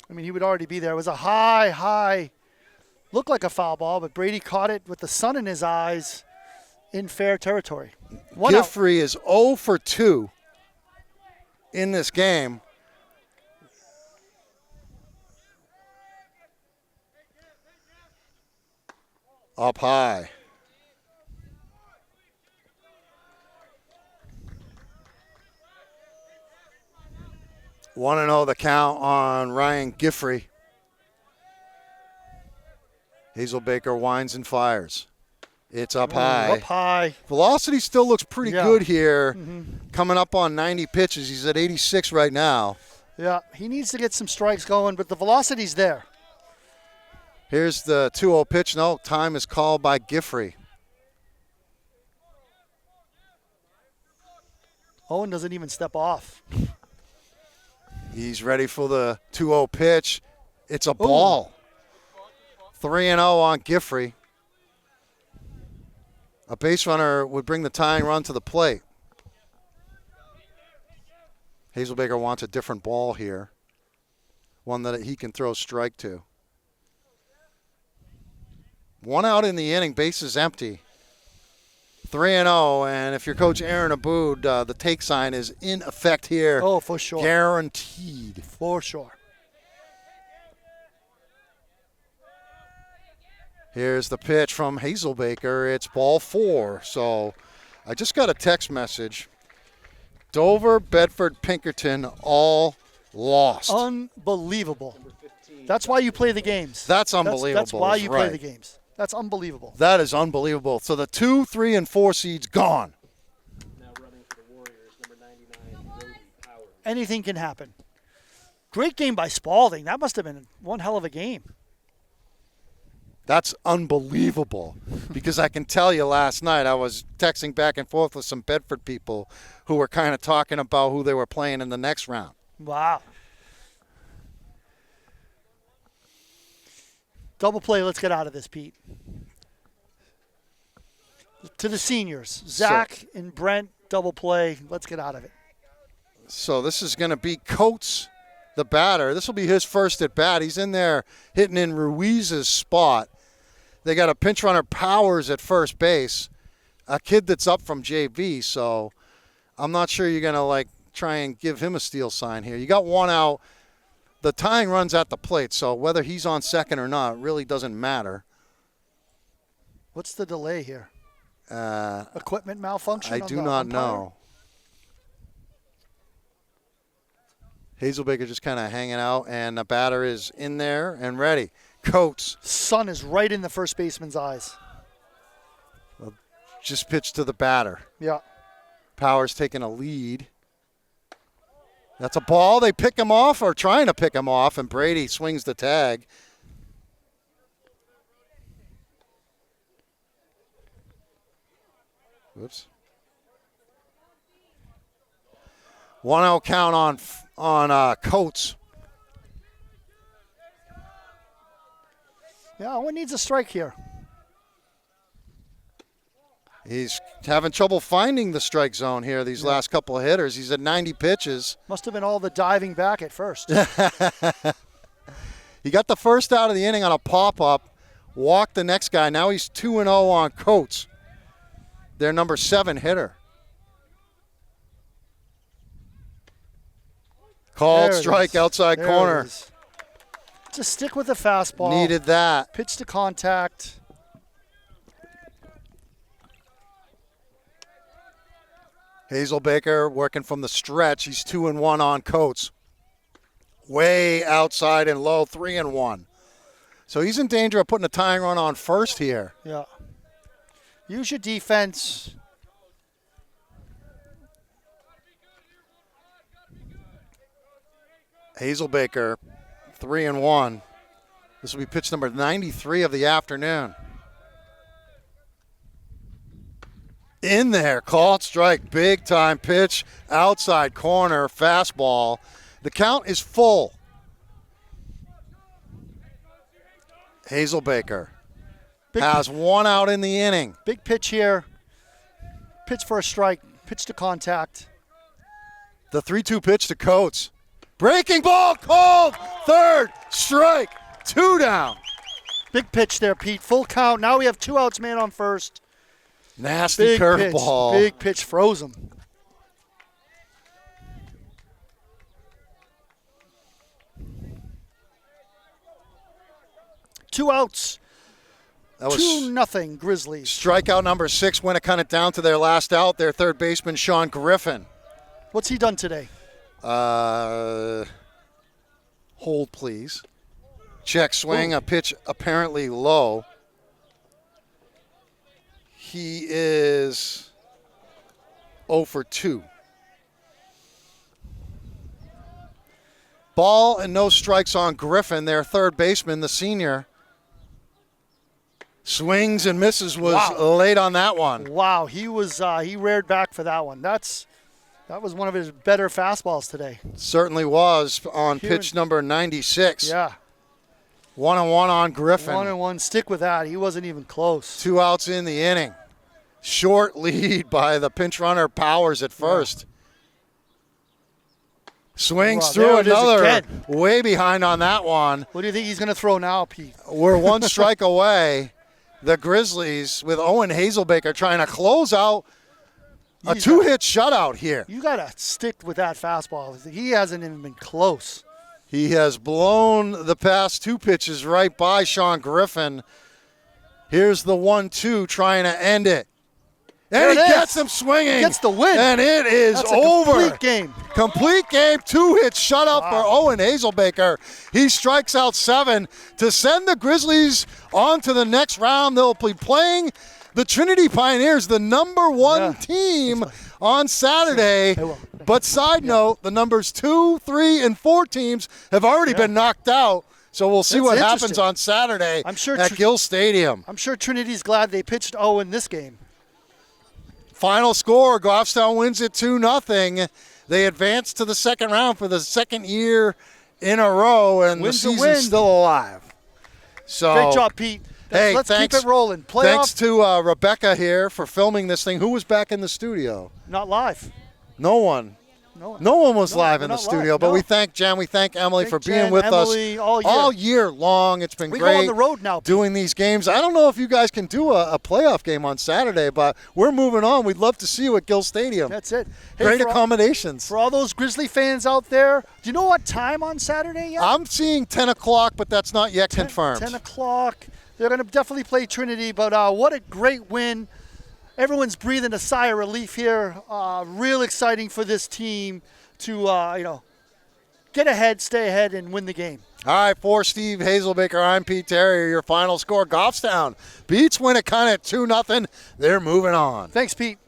I mean, he would already be there. It was a high, looked like a foul ball, but Brady caught it with the sun in his eyes in fair territory. One out. Giffrey is 0 for 2 in this game. Up high. Want to know the count on Ryan Giffrey. Hazelbaker winds and fires. It's up high. Up high. Velocity still looks pretty Yeah. good here. Coming up on 90 pitches. He's at 86 right now. Yeah, he needs to get some strikes going, but the velocity's there. Here's the 2-0 pitch. No, time is called by Giffrey. Owen doesn't even step off. He's ready for the 2-0 pitch. It's a ball. 3-0 on Giffrey. A base runner would bring the tying run to the plate. Hazelbaker wants a different ball here. One that he can throw strike to. One out in the inning, bases empty. 3-0, and if you're Coach Aaron Abood, the take sign is in effect here. Oh, for sure. Guaranteed. For sure. Here's the pitch from Hazelbaker. It's ball 4. So I just got a text message. Dover, Bedford, Pinkerton all lost. Unbelievable. That's why you play the games. That's unbelievable. That's why you play right. the games. That's unbelievable. That is unbelievable. So the 2, 3, and 4 seeds gone. Now running for the Warriors, number 99, Rody Powers. Anything can happen. Great game by Spalding. That must have been one hell of a game. That's unbelievable because I can tell you last night I was texting back and forth with some Bedford people who were kind of talking about who they were playing in the next round. Wow. Double play. Let's get out of this, Pete. To the seniors. Zach and Brent, double play. Let's get out of it. So this is going to be Coates, the batter. This will be his first at bat. He's in there hitting in Ruiz's spot. They got a pinch runner, Powers, at first base, a kid that's up from JV. So I'm not sure you're going to try and give him a steal sign here. You got one out. The tying run's at the plate, so whether he's on second or not really doesn't matter. What's the delay here? Equipment malfunction? I on do the not umpire? know. Hazelbaker just kind of hanging out, and the batter is in there and ready. Coates. Sun is right in the first baseman's eyes. Just pitched to the batter. Yeah. Powers taking a lead. That's a ball. They pick him off, or trying to pick him off, and Brady swings the tag. Whoops. 1-0 count on Coates. Yeah, Owen needs a strike here. He's having trouble finding the strike zone here these last couple of hitters. He's at 90 pitches. Must have been all the diving back at first. He got the first out of the inning on a pop-up, walked the next guy. Now he's 2-0 on Coates, their number 7 hitter. Called There it strike is. outside There it corner. is. Just stick with the fastball. Needed that. Pitch to contact. Hazelbaker working from the stretch. He's 2-1 on Coates. Way outside and low, 3-1. So he's in danger of putting a tying run on first here. Yeah. Use your defense. Hazelbaker, 3-1. This will be pitch number 93 of the afternoon. In there, called strike, big time pitch, outside corner, fastball. The count is full. Hazelbaker has one out in the inning. Big pitch here. Pitch for a strike. Pitch to contact. The 3-2 pitch to Coates. Breaking ball called. Third strike. 2 down. Big pitch there, Pete. Full count. Now we have 2 outs, man on first. Nasty curveball. Big pitch. Froze him. Two outs. That was 2-0 Grizzlies. strikeout number 6. Winnacunnet down to their last out. Their third baseman, Sean Griffin. What's he done today? Hold, please. Check swing, a pitch apparently low. He is 0 for 2. Ball and no strikes on Griffin, their third baseman, the senior. Swings and misses, was late on that one. Wow, he reared back for that one. That was one of his better fastballs today. Certainly was on pitch number 96. Yeah. 1-1 on Griffin. 1-1. Stick with that. He wasn't even close. 2 outs in the inning. Short lead by the pinch runner Powers at first. Swings through another. Way behind on that one. What do you think he's going to throw now, Pete? We're 1 strike away. The Grizzlies with Owen Hazelbaker trying to close out a 2-hit shutout here. You got to stick with that fastball. He hasn't even been close. He has blown the past 2 pitches right by Sean Griffin. Here's the 1-2 trying to end it. And he gets him swinging. He gets the win. And it is That's over. A complete game. Complete game. 2-hit shutout for Owen Hazelbaker. He strikes out 7 to send the Grizzlies on to the next round. They'll be playing the Trinity Pioneers, the number 1 team on Saturday. But side note, the numbers 2, 3, and 4 teams have already been knocked out. So we'll see what happens on Saturday at Gill Stadium. I'm sure Trinity's glad they pitched Owen this game. Final score, Goffstown wins it 2-0. They advance to the second round for the second year in a row, and the season's still alive. So great job, Pete. Let's keep it rolling. Thanks to Rebecca here for filming this thing. Who was back in the studio? Not live. No one. No one was live in the studio, but we thank Jen, we thank Emily for being with us all year long. It's been great. We go on the road now, doing these games. I don't know if you guys can do a playoff game on Saturday, but we're moving on. We'd love to see you at Gill Stadium. That's it. Hey, great accommodations. For all those Grizzly fans out there, do you know what time on Saturday yet? I'm seeing 10 o'clock, but that's not yet confirmed. 10 o'clock. They're going to definitely play Trinity, but what a great win. Everyone's breathing a sigh of relief here. Real exciting for this team to, get ahead, stay ahead, and win the game. All right, for Steve Hazelbaker, I'm Pete Terrier. Your final score, Goffstown beats Winnacunnet 2-0. They're moving on. Thanks, Pete.